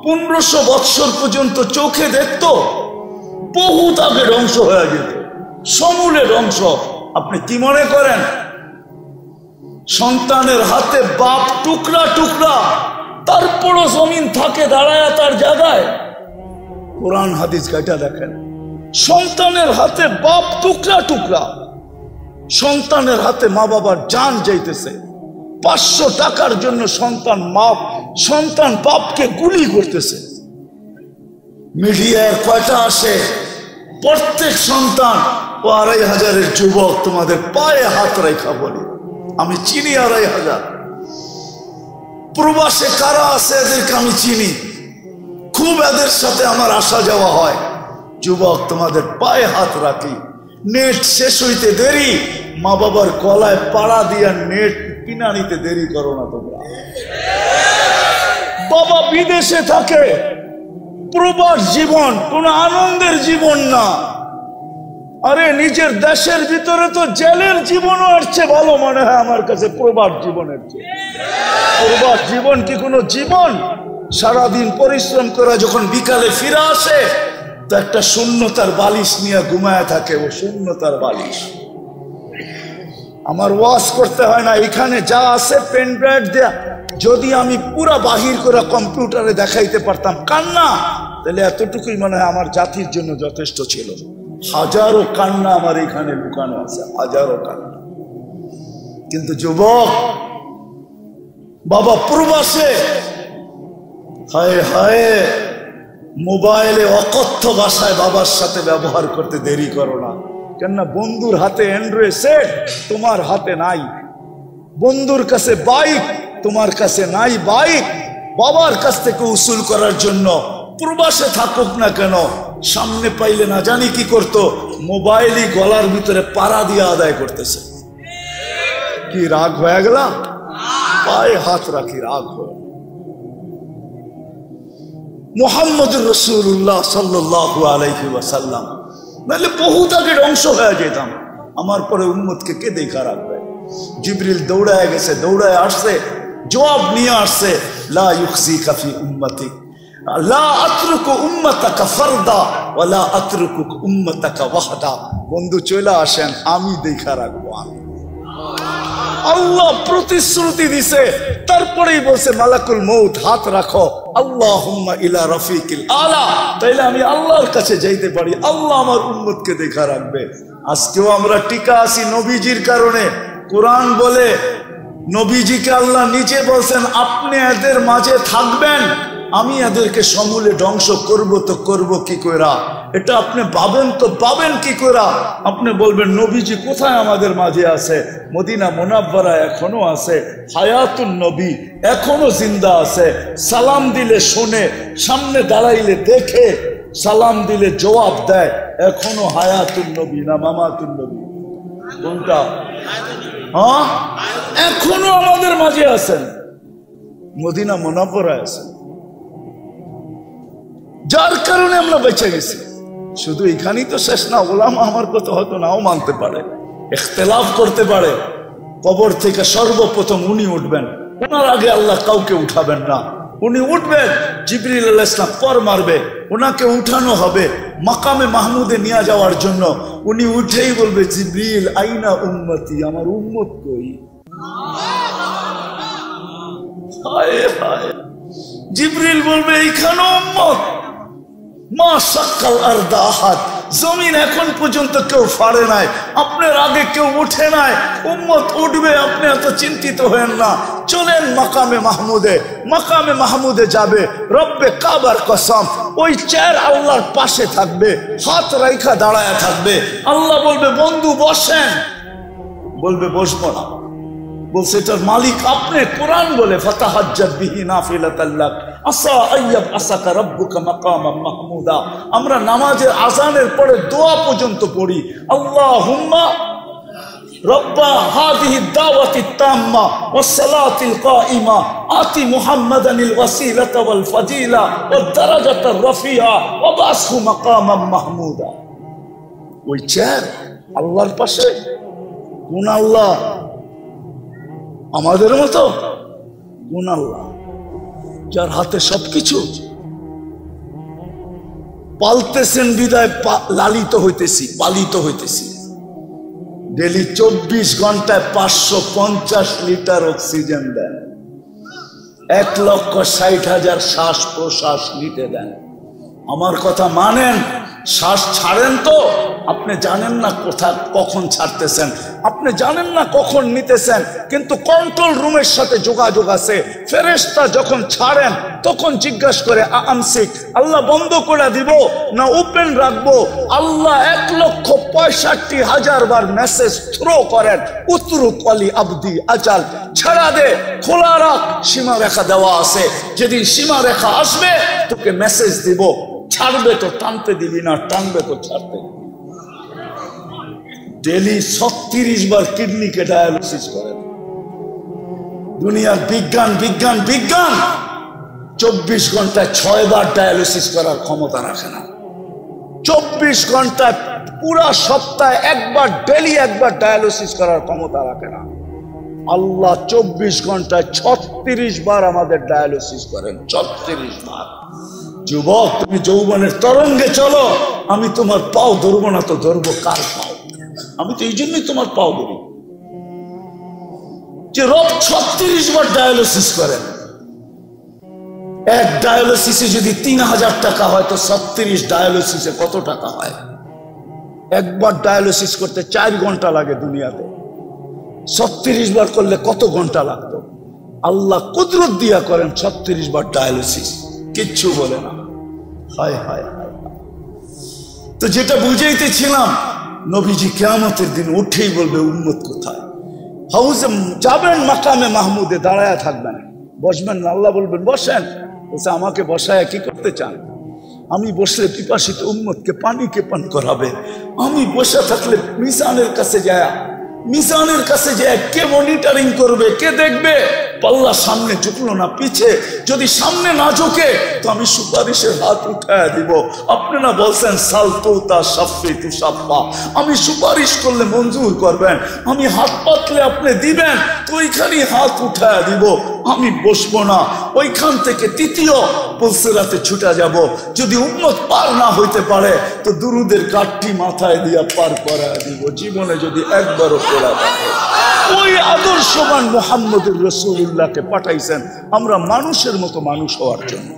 1500 বৎসর পর্যন্ত চোখে দেখত, বহুত আগে ধ্বংস হয়ে যেত, সমূলে ধ্বংস। আপনি কি মনে করেন সন্তানের হাতে বাপ টুকরা টুকরা, তারপরও জমিন থাকে দাঁড়ায় তার জায়গায়? কোরআন হাদিস ঘাটা দেখেন, সন্তানের হাতে বাপ টুকরা টুকরা, সন্তানের হাতে মা বাবার জান যাইতেছে। 500 টাকার জন্য সন্তান বাপকে গুলি করতেছে। মিডিয়ায় কয়টা আসে? প্রত্যেক সন্তান ও 2500 যুবক তোমাদের পায়ে হাত রেখা বলে, আমি চিনি 2500। প্রবাসে কারা আছে এদেরকে আমি চিনি, খুব এদের সাথে আমার আসা যাওয়া হয়। যুবক, তোমাদের পায়ে হাত রাখি, নেট শেষ হইতে দেরি, মা বাবার গলায় পাড়া দিয়া নেট কিনা নিতে দেরি করো না তোমরা। বাবা বিদেশে থাকে, প্রবাস জীবন কোন আনন্দের জীবন না। আরে নিজের দেশের ভিতরে তো জেলের জীবনও আসছে ভালো মনে হয় আমার কাছে প্রবাস জীবনের চেয়ে। প্রবাস জীবন কি কোনো জীবন? সারাদিন পরিশ্রম করে যখন বিকালে ফিরে আসে তো একটা শূন্যতার বালিশ নিয়ে ঘুমায় থাকে, ও শূন্যতার বালিশ। আমার ওয়াজ করতে হয় না, এখানে যা আছে পেন ড্রাইভ দেয়া, যদি আমি পুরা বাহির করে কম্পিউটারে দেখাইতে পারতাম কান্না, তাহলে এতটুকুই মনে হয় আমার জাতির জন্য যথেষ্ট ছিল। হাজারো কান্না আমার এখানে লুকানো আছে, হাজারো কান্না। কিন্তু যুবক, বাবা প্রবাসে, হায় হায়, মোবাইলে অকথ্য ভাষায় বাবার সাথে ব্যবহার করতে দেরি করো না। কেননা বন্ধুর হাতে অ্যান্ড্রয়েড সেট, তোমার হাতে নাই। বন্ধুর কাছে বাইক, তোমার কাছে নাই বাইক। বাবার কাছ থেকে উসুল করার জন্য প্রবাসে থাকুক না কেন, সামনে পাইলে না জানি কি করতো, মোবাইলই গলার ভিতরে পাড়া দিয়ে আদায় করতেছে। কি রাগ হয়ে গেলাম? পায়ে হাত রাখি, রাগ হয়ে। মুহাম্মদুর রাসূলুল্লাহ সাল্লাল্লাহু আলাইহি ওয়াসাল্লাম, নাহলে বহুত আগে ধ্বংস হয়ে যেতাম। আমার পরে উম্মতকে কে দেখা রাখবে? জিবরিল দৌড়ায় গেছে, দৌড়ায় আসছে, জবাব নিয়ে আসছে, লা ইউখজিকা ফি উম্মতি, লা আতরুকু উম্মাতাকা ফারদা ওয়া লা আতরুকু উম্মাতাকা ওয়াহদা। বন্ধু চলে আসেন, আমি দেখা রাখবো। আমি আল্লাহ প্রতিশ্রুতি দিছে, তারপরেই বলছে মালাকুল মউত হাত রাখো, আল্লাহুম্মা ইলা রাফিকিল আলা। তাইলে আমি আল্লাহর কাছে যাইতে পারি, আল্লাহ আমার উম্মতকে দেখা রাখবে। আজকেও আমরা টিকা আছি নবীজির কারণে। কোরআন বলে নবীজিকে আল্লাহ নিজে বলছেন, আপনি এদের মাঝে থাকবেন, আমি এদেরকে সমূলে ধ্বংস করব। তো করব কি কইরা? এটা আপনি পাবেন তো পাবেন কি কইরা? আপনি বলবেন নবীজি কোথায় আমাদের মাঝে আছে? মদিনা মুনাব্বারা এখনো আছে, হায়াতুন নবী এখনো জিন্দা আছে। সালাম দিলে শোনে, সামনে দাঁড়াইলে দেখে, সালাম দিলে জবাব দেয়। এখনো হায়াতুন নবী না মামাতুন নবী? কোনটা? হ্যাঁ, এখনো আমাদের মাঝে আছেন, মদিনা মুনাব্বারায় আছেন, যার কারণে আমরা বেঁচে গেছি। শুধু এখানেই তো শেষ না, ওলামা আমার কথা হয়তো নাও মানতে পারে, ইখতিলাফ করতে পারে। কবর থেকে সর্বপ্রথম উনি উঠবেন, ওনার আগে আল্লাহ কাউকে উঠাবেন না। উনি উঠবেন, জিবরিল আলাইহিস সালাম পর মারবে, ওনাকে উঠানো হবে মাকামে মাহমুদে নিয়ে যাওয়ার জন্য। উনি উঠেই বলবে, জিবরিল আইনা উম্মতি, আমার উম্মত কই? হায় হায়, জিবরিল বলবে এইখানে উম্মত। মা সাক্কাল আরদা আহাদ, জমিন এখন পর্যন্ত কেউ ফাড়ে নাই, আপনার আগে কেউ উঠে নাই, উম্মত উঠবে, আপনি এত চিন্তিত হবেন না। চলেন মাকামে মাহমুদে। মাকামে মাহমুদে যাবে, রব্বে কাবার কসম, ওই চেয়ার আল্লাহর পাশে থাকবে, হাত রাইখা দাঁড়ায় থাকবে। আল্লাহ বলবে, বন্ধু বসেন। বলবে বসবো না। বলছে এটার মালিক আপনি। কোরআন বলে, ফাতাহাজ্জাত বিহি নাফিলাতাল লাক আসা আইয়াব আসাকা রাব্বুকা মাকামাম মাহমুদা। আমরা নামাজের আযানের পরে দোয়া পর্যন্ত পড়ি, আল্লাহুম্মা রব্বা হাযিহিদ দাওয়াতিত তাম্মা ওয়াস সালাতিল কাইমা আতি মুহাম্মাদানিল ওয়াসিলাতা ওয়াল ফাজিলা ওয়াদ দারাজাতার রাফিআ ওয়া বাসহু মাকামাম মাহমুদা। ওই চেয়ার আল্লাহর পাশে। কোন আল্লাহ? আমাদের মতো? কোন আল্লাহ যার হাতে সবকিছু? পালতেছেন বিদায় লালিত হইতেছি, পালিত হইতেছি। ডেলি 24 ঘন্টায় 550 লিটার অক্সিজেন দেন, 1,60,000 শ্বাস প্রশ্বাস নিতে দেন। আমার কথা মানেন, শ্বাস ছাড়েন তো আপনি জানেন না কখন ছাড়তেছেন, আপনি জানেন না কখন নিতেছেন, কিন্তু কন্ট্রোল রুমের সাথে যোগাযোগ আছে। ফেরেশতা যখন ছাড়েন তখন জিজ্ঞাসা করে আমসিক, আল্লাহ বন্ধ করে দিব না ওপেন রাখবো? আল্লাহ 1,00,000 65,000 বার মেসেজ থ্রো করেন, উতরুক আলী আবদি আজাল, ছাড়া দে, খোলা রাখ, সীমা রেখা দেওয়া আছে, যেদিন সীমা রেখা আসবে তোকে মেসেজ দিব, ছাড়বে তো টানতে দিবি না, টানবে তো ছাড়তে দিবি। ডেলি 36 বার কিডনিকে ডায়ালিসিস করেন। দুনিয়ার বিজ্ঞান বিজ্ঞান বিজ্ঞান 24 ঘন্টায় 6 বার ডায়ালিসিস করার ক্ষমতা রাখে না। 24 ঘন্টায় পুরা সপ্তাহে একবার, ডেলি একবার ডায়ালিসিস করার ক্ষমতা রাখে না। আল্লাহ 24 ঘন্টায় 36 বার আমাদের ডায়ালিসিস করেন, 36 বার। যুবক, তুমি যৌবনের তরঙ্গে চলো, আমি তোমার পাও ধরবো না তো ধরবো কার পাও? আমি তো এই জন্যই তোমার পাও ধরি যে রব 36 বার ডায়ালিসিস করেন। এক ডায়ালিসিসে যদি 3000 টাকা হয় তো 36 ডায়ালিসিসে কত টাকা হয়? একবার ডায়ালিসিস করতে 4 ঘন্টা লাগে দুনিয়াতে, 36 বার করলে কত ঘন্টা লাগতো? আল্লাহ কুদরত দিয়া করেন 36 বার ডায়ালিসিস, কিচ্ছু বলে না। হায় হায় হায়। তো যেটা বুঝাইতেছিলাম, নবীজি কিয়ামতের দিন উঠেই বলবে উম্মত কোথায়? হাউজে যাবেন, মাকামে মাহমুদে দাঁড়ায় থাকবেন, বসবেন না। আল্লাহ বলবেন বসেন। বলছে আমাকে বসায় কি করতে চান? আমি বসলে পিপাসিত উম্মতকে পানিকে পান করাবে। আমি বসে থাকলে মিজানের কাছে যায় কে মনিটরিং করবে, কে দেখবে? পাল্লা সামনে ঝুঁকলো না পিছে, যদি সামনে না ঝুঁকে তো আমি সুপারিশের হাত উঠায় দিব। আপনারা বলছেন সালতুতা সাফি তু সাফা, আমি সুপারিশ করলে মঞ্জুর করবেন, আমি হাত পাতলে আপনি দিবেন, তো ওইখানেই হাত উঠায় দিব। আমি বসবো না, ওইখান থেকে তৃতীয় পুলসিরাতে ছুটে যাব। যদি উম্মত পার না হইতে পারে তো দুরুদের কাঠটি মাথায় দিয়া পার করায় দিব, জীবনে যদি একবারও পড়া থাকে। ওই আদর্শবান মুহাম্মদুর রাসূলুল্লাহকে পাঠাইছেন আমরা মানুষের মতো মানুষ হওয়ার জন্য।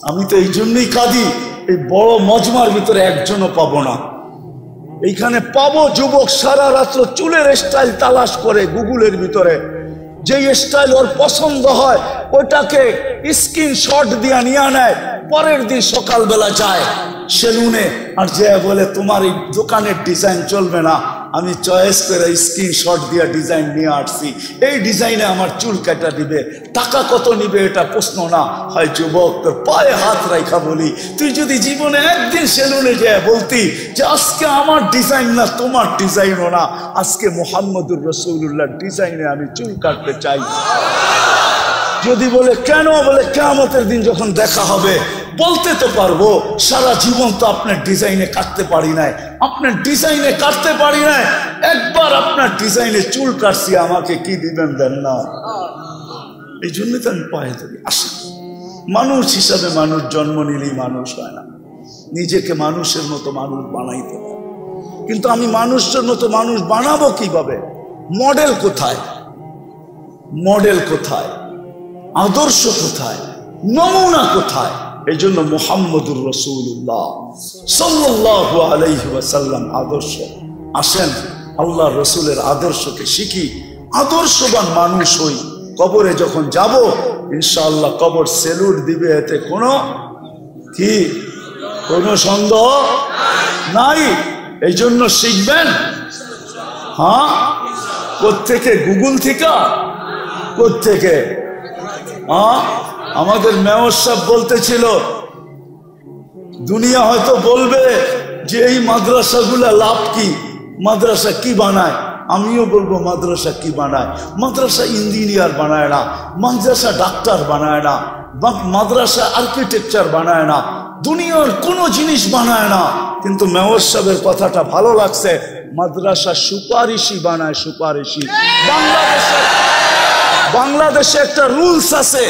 আমি তো এই জন্যই কাঁদি, এই বড় মজমার ভিতরে একজনও পাবো না। এইখানে পাবো যুবক সারা রাত্র চুলের স্টাইল তালাশ করে গুগলের ভিতরে, যে স্টাইল ওর পছন্দ হয় ওটাকে স্ক্রিনশট দিয়া নিয়ে নেয়, পরের দিন সকালবেলা যায় সেলুনে আর যে বলে তোমার এই দোকানের ডিজাইন চলবে না, আমি চয়েস করে স্ক্রিনশট দিয়া ডিজাইন নিয়ে আসছি, এই ডিজাইনে আমার চুল কাটা দিবে, টাকা কত নিবে এটা প্রশ্ন না। হয় যুবক, তোর পায়ে হাত রাখা বলি, তুই যদি জীবনে একদিন সেলুনে যায় বলতি যে আজকে আমার ডিজাইন না তোমার ডিজাইনও না, আজকে মুহাম্মদুর রাসূলুল্লাহর ডিজাইনে আমি চুল কাটতে চাই, যদি বলে কেন, বলে কিয়ামতের দিন যখন দেখা হবে বলতে তো পারবো সারা জীবন তো আপনার ডিজাইনে কাটতে পারি নাই, আপনার ডিজাইনে কাটতে পারি নাই, একবার আপনার ডিজাইনে চুল কাটছি, আমাকে কি দিবেন দেন না। এই জন্য তো আমি পায়ে ধরি। আসা মানুষ হিসাবে মানুষ জন্ম নিলেই মানুষ হয় না, নিজেকে মানুষের মতো মানুষ বানাইতে হয়। কিন্তু আমি মানুষের মতো মানুষ বানাবো কিভাবে? মডেল কোথায়? মডেল কোথায়? আদর্শ কোথায়? নমুনা কোথায়? এই জন্য মুহাম্মদুর রাসূলুল্লাহ সাল্লাল্লাহু আলাইহি ওয়াসাল্লাম আদর্শ। আসেন আল্লাহ রসুলের আদর্শকে শিখি, আদর্শবান মানুষ হই। কবরে যখন যাব ইনশাআল্লাহ কবর সেলুট দিবে, এতে কোনো সন্দেহ নাই। এই জন্য শিখবেন। হ্যাঁ, কোত্থেকে? গুগল থেকে? কোত্থেকে? আমাদের মেয়র সাহেব বলতেছিল দুনিয়া হয়তো বলবে যে এই মাদ্রাসাগুলা লাভ কি, মাদ্রাসা কি বানায়? আমিও বলবো মাদ্রাসা কি বানায়? মাদ্রাসা ইঞ্জিনিয়ার বানায় না, মাদ্রাসা ডাক্তার বানায় না, মাদ্রাসা আর্কিটেকচার বানায় না, দুনিয়ার কোনো জিনিস বানায় না। কিন্তু মেয়র সাহেবের কথাটা ভালো লাগছে, মাদ্রাসা সুপারিশি বানায়, সুপারিশি। বাংলাদেশে একটা রুলস আছে,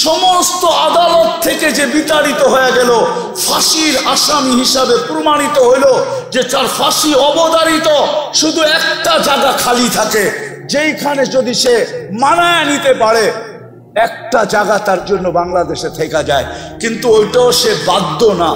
সমস্ত আদালত থেকে যে বিতাড়িত হয়ে গেল, ফাঁসির আসামি হিসাবে প্রমাণিত হইল যে তার ফাঁসি অবধারিত, শুধু একটা জায়গা খালি থাকে, যেইখানে যদি সে মানায় নিতে পারে একটা জায়গা তার জন্য বাংলাদেশে থেকে যায়, কিন্তু ওইটাও সে বাধ্য না।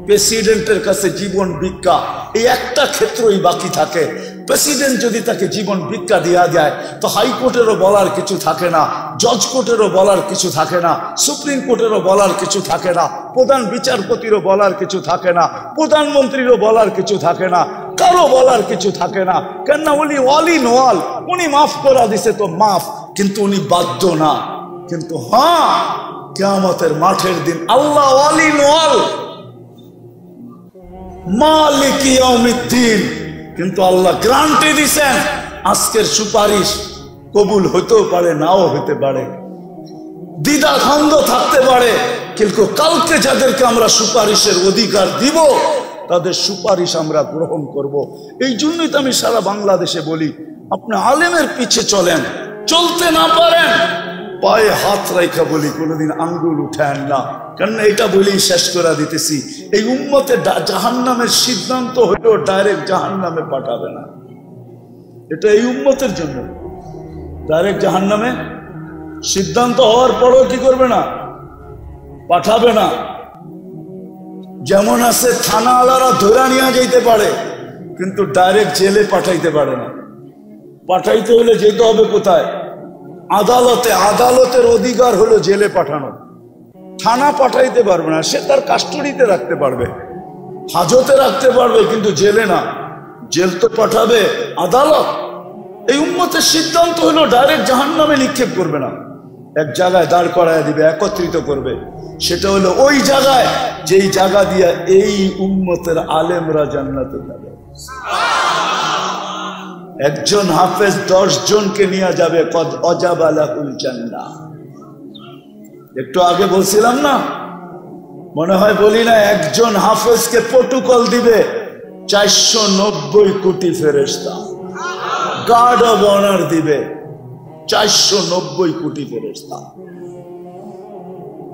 প্রেসিডেন্টের কাছে জীবন ভিক্ষা, এই একটা ক্ষেত্রই বাকি থাকে। প্রেসিডেন্ট যদি তাকে জীবন ভিক্ষা দেওয়া যায় তো হাইকোর্টেরও বলার কিছু থাকে না, জজ কোর্টেরও বলার কিছু থাকে না, সুপ্রিম কোর্টেরও বলার কিছু থাকে না, প্রধান বিচারপতিরও বলার কিছু থাকে না, প্রধানমন্ত্রীরও বলার কিছু থাকে না। কারো বলার কিছু থাকে না। কেননা উনি অল ইন অল, উনি মাফ করা দিছে তো মাফ, কিন্তু উনি বাধ্য না। কিন্তু হ্যাঁ, কিয়ামতের মাঠের দিন আল্লাহ অল ইন অল, মালিক ইয়াউমিদ্দিন, কিন্তু আল্লাহ গ্যারান্টি দিছেন আজকের সুপারিশ কবুল হতেও পারে, নাও হতে পারে, দ্বিধা দ্বন্দ্ব থাকতে পারে, কিন্তু কালকে যাদেরকে আমরা সুপারিশের অধিকার দিব তাদের সুপারিশ আমরা গ্রহণ করব। এই জন্যই তো আমি সারা বাংলাদেশে বলি, আপনি আলেমের পিছে চলেন, চলতে না পারেন পায়ে হাত রাখা বলি, কোনোদিন আঙ্গুল উঠায়েন না। কেননা এটা বলেই শেষ করে দিতেছি, এই উম্মতে জাহান্নামের সিদ্ধান্ত হলেও ডাইরেক্ট জাহান্নামে পাঠাবে না। এটা এই উম্মতের জন্য ডাইরেক্ট জাহান্নামে সিদ্ধান্ত হওয়ার পরও কি করবে না, পাঠাবে না। যেমন আছে থানাওয়ালারা ধরে নিয়ে যাইতে পারে, কিন্তু ডাইরেক্ট জেলে পাঠাইতে পারে না। পাঠাইতে হলে যেতে হবে কোথায়? আদালতে। আদালতের অধিকার হলো জেলে পাঠানো, থানা পাঠাইতে পারবে না। সে তার কাস্টডিতে রাখতে পারবে, হাজতে রাখতে পারবে, কিন্তু জেলে না। জেল তো পাঠাবে আদালত। এই উম্মতের সিদ্ধান্ত হলো ডাইরেক্ট জাহান্নামে নিক্ষেপ করবে না, এক জায়গায় দাঁড় করায় দিবে, একত্রিত করবে। সেটা হলো ওই জায়গায় যেই জায়গা দিয়ে এই উম্মতের আলেমরা জান্নাতে যাবে। একজন হাফেজ 10 জনকে নিয়ে যাবে, কদ অজাবা লাহুল জান্নাহ। একটু আগে বলছিলাম না, মনে হয় বলি না, একজন হাফেজকে প্রটোকল দিবে 490 কোটি ফেরেশতা, গার্ড অব অনার দিবে 490 কোটি ফেরেশতা।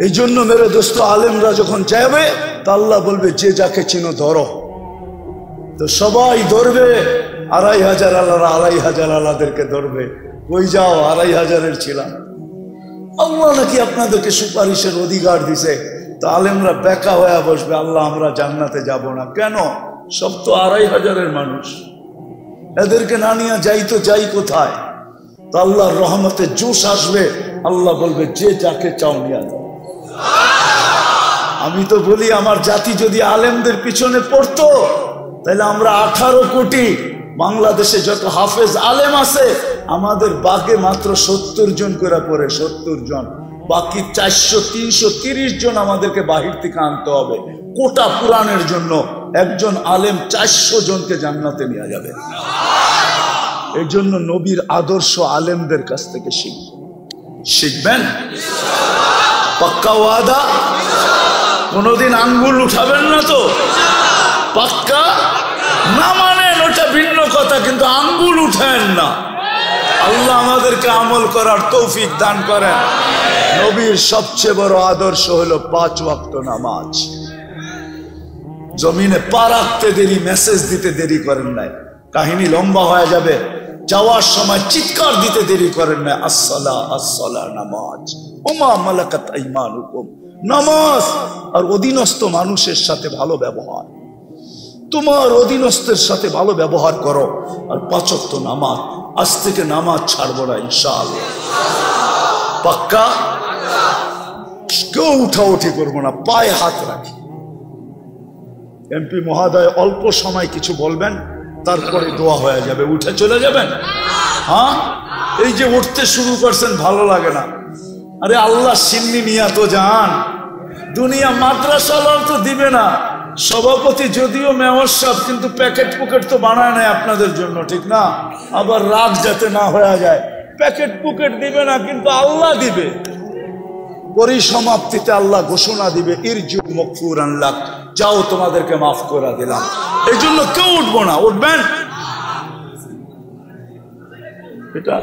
এই জন্য মেরে দোস্ত, আলেমরা যখন যাবে তা আল্লাহ বলবে যে যাকে চিনো ধরো। তো সবাই ধরবে, 2500 আল্লাহরা 2500 আল্লাহদেরকে ধরবে। কই যাও? 2500-এর ছিলাম। আল্লাহ নাকি আপনাদেরকে সুপারিশের অধিকার দিছে। তো আলেমরা বেকা হয়ে বসবে, আল্লাহ আমরা জান্নাতে যাব না। কেন? সব তো 2500-এর মানুষ, এদেরকে না নিয়ে যাই তো যাই কোথায়? তো আল্লাহর রহমতে জোশ আসবে, আল্লাহ বলবে যে যাকে চাও নিয়ে যাও। আমি তো বলি, আমার জাতি যদি আলেমদের পিছনে পড়তো তাহলে আমরা 18 কোটি, বাংলাদেশে যত হাফেজ আলেম আছে আমাদের বাগে মাত্র 70 জন করে পড়ে, 70 জন। বাকি 400-330 জন আমাদেরকে বাহির থেকে আনতে হবে কোটা পুরাণের জন্য। একজন আলেম 400 জনকে জান্নাতে নিয়ে যাবে। এই জন্য নবীর আদর্শ আলেমদের কাছ থেকে শিখবেন। পাক্কা ওয়াদা? কোনদিন আঙ্গুল উঠাবেন না তো? পাক্কা? না মানেন ওটা ভিন্ন কথা, কিন্তু আঙ্গুল উঠেন না। আল্লাহ আমাদেরকে আমল করার তৌফিক দান করেন। নবীর সবচেয়ে বড় আদর্শ হলো 5 ওয়াক্ত নামাজ। জমিনে পা রাখতে দেরি, মেসেজ দিতে দেরি করেন নাই। কাহিনী লম্বা হয়ে যাবে, যাওয়ার সময় চিৎকার দিতে দেরি করেন নাই, আসসালা আসসালা, নামাজ। ওমা মালাকাত আইমানুকুম, নামাজ। আর অধীনস্থ মানুষের সাথে ভালো ব্যবহার, তোমার অধীনস্থের সাথে ভালো ব্যবহার করো। আর 5 ওয়াক্ত নামাজ। আজ থেকে নামাজ ছাড়বো না ইনশাআল্লাহ। পাক্কা? কেউ উঠাউঠি করবো না, পায়ে হাত রাখি। এমপি মহোদয় অল্প সময় কিছু বলবেন, তারপরে দোয়া হয়ে যাবে, উঠে চলে যাবেন। হ্যাঁ, এই যে উঠতে শুরু করছেন ভালো লাগে না। আরে আল্লাহ সিন্নি নিয়া তো যান, দুনিয়া মাদ্রাসালার তো দিবে না। সভাপতি যদিও মেয়র সাহেব, কিন্তু প্যাকেট পুকেট তো বানায় নাই আপনাদের জন্য, ঠিক না? আবার রাগ যাতে না হয়ে যায়, প্যাকেট পুকেট দিবে না, কিন্তু আল্লাহ দিবে। পরিসমাপ্তিতে আল্লাহ ঘোষণা দিবে, ইরজু মাগফুরান লাক, যাও তোমাদেরকে মাফ করে দিলাম। এই জন্য কেউ উঠবো না। উঠবেন? এটা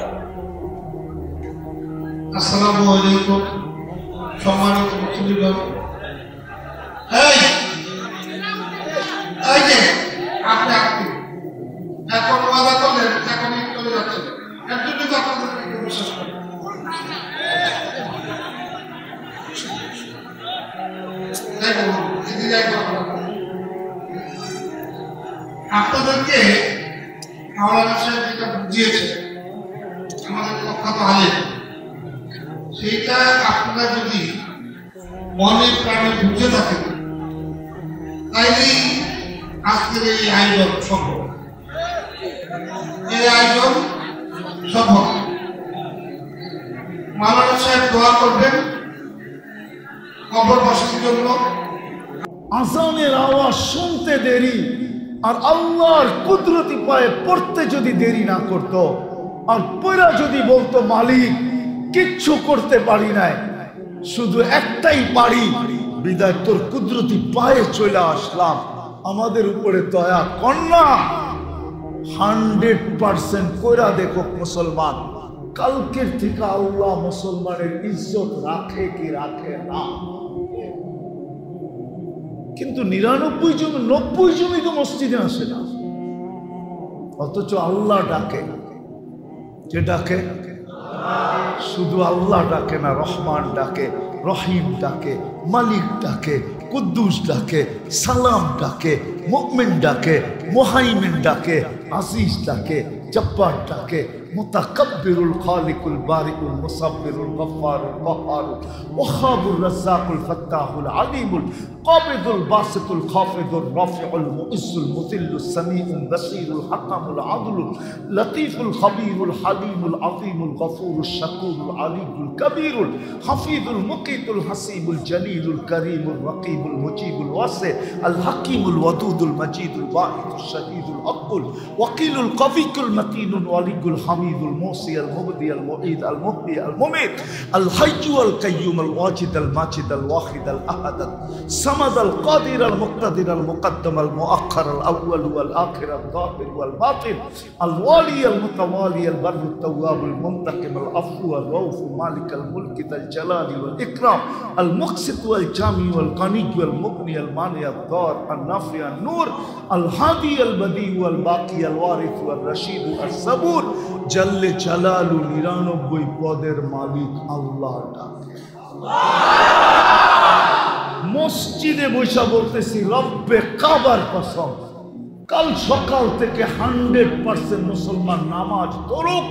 আসসালামু আলাইকুম সম্মানিত মুসলিম। এই যে আপনি এখন ওয়াদা করলেন, এখন চলে যাচ্ছেন, এর জন্য তো আপনাদেরকে বিশ্বাস করি। আপনাদেরকে মাওলানা সাহেব যেটা বুঝিয়েছে আমাদের প্রখ্যাত আলেম, সেইটা আপনারা যদি মনে প্রাণে বুঝে থাকেন, তাইলে আজকের এই আয়োজন সম্ভব। এই আয়োজন সম্ভব। মাওলানা সাহেব দোয়া করবেন কবরবাসীর জন্য। আজানের আওয়াজ শুনতে দেরি আর আল্লাহর কুদরতি পায়ে পড়তে যদি দেরি না করত, আর পড়া যদি বলতো মালিক কিচ্ছু করতে পারি নাই, শুধু একটাই পারি, বিদায় তোর কুদরতি পায়ে চলে আসলাম, আমাদের উপরে দয়া কর না। 100% কইরা দেখো মুসলমান, কালকের থেকে আল্লাহ মুসলমানের ইজ্জত রাখে কি রাখে না। কিন্তু 99 জন 90 জনই তো মসজিদে আসে না, অথচ আল্লাহ ডাকে। যে ডাকে শুধু আল্লাহ ডাকে না, রহমান ডাকে, রহিম ডাকে, মালিক ডাকে, কুদ্দুস ডাকে, সালাম ডাকে, মুমিন ডাকে, মুহাইমিন ডাকে, আজিজ ডাকে, জব্বার ডাকে, মুতাকাব্বিরুল খালিকুল বারিকুল মুসাব্বিরুল গফফারুল কহ্হারুল ওয়াহাবুর রাজ্জাকুল ফাত্তাহুল আলিমুল কাবিদুল বাসিতুল খাফিদুর রাফিউল মুইজ্জুল মুযিল্লুস সামিউল বাসীরুল হাকামুল আদলুল লতীফুল খবীরুল হালিমুল আযীমুল গফুরুশ শাকুরুল আলিয়ুল কবীরুল হাফিজুল মুকিতুল হাসিবুল জলিলুল করিমুল রকিবুল মুজিবুল ওয়াসি আল হাকিমুল ওয়াদুদুল মজিদুল ওয়াহিদুশ শাহীদুল আকুল ওয়াকিলুল কবিকুল মতিনুল ওয়ালিকুল হামিদুল মুসি আল মুবদি আল মুঈদ আল মুহয়ি আল মুমীত আল হাইয়্যু আল কাইয়্যুম আল ওয়াজিদ আল মাজিদ আল ওয়াহিদ আল আহাদ আল সামাদ আল কাদির আল মুক্তাদির আল মুকদ্দম আল মুআখ্খার আল আউয়াল ওয়াল আখির আল যাহির ওয়াল বাতিন আল ওয়ালি আল মুতাওয়ালি আল বাররু তাওয়াব আল মুনতাকিম আল আফু আল রাউফ মালিক আল মুলক আল জালালি ওয়াল ইকরাম আল মুকসিত ওয়াল জামি ওয়াল গানি ওয়াল মুগনি আল মানি আল দার আল নাফি আল নূর আল হাদি আল বদি ওয়াল বাকি আল ওয়ারিস ওয়াল রশিদ আল সাবুর জাল্লে জালালু 99 পদের মালিক আল্লাহ ডাকে। মসজিদে বৈশা বলতেছি রব্বে কাবার কসম, কাল সকাল থেকে 100% মুসলমান নামাজ পড়ুক,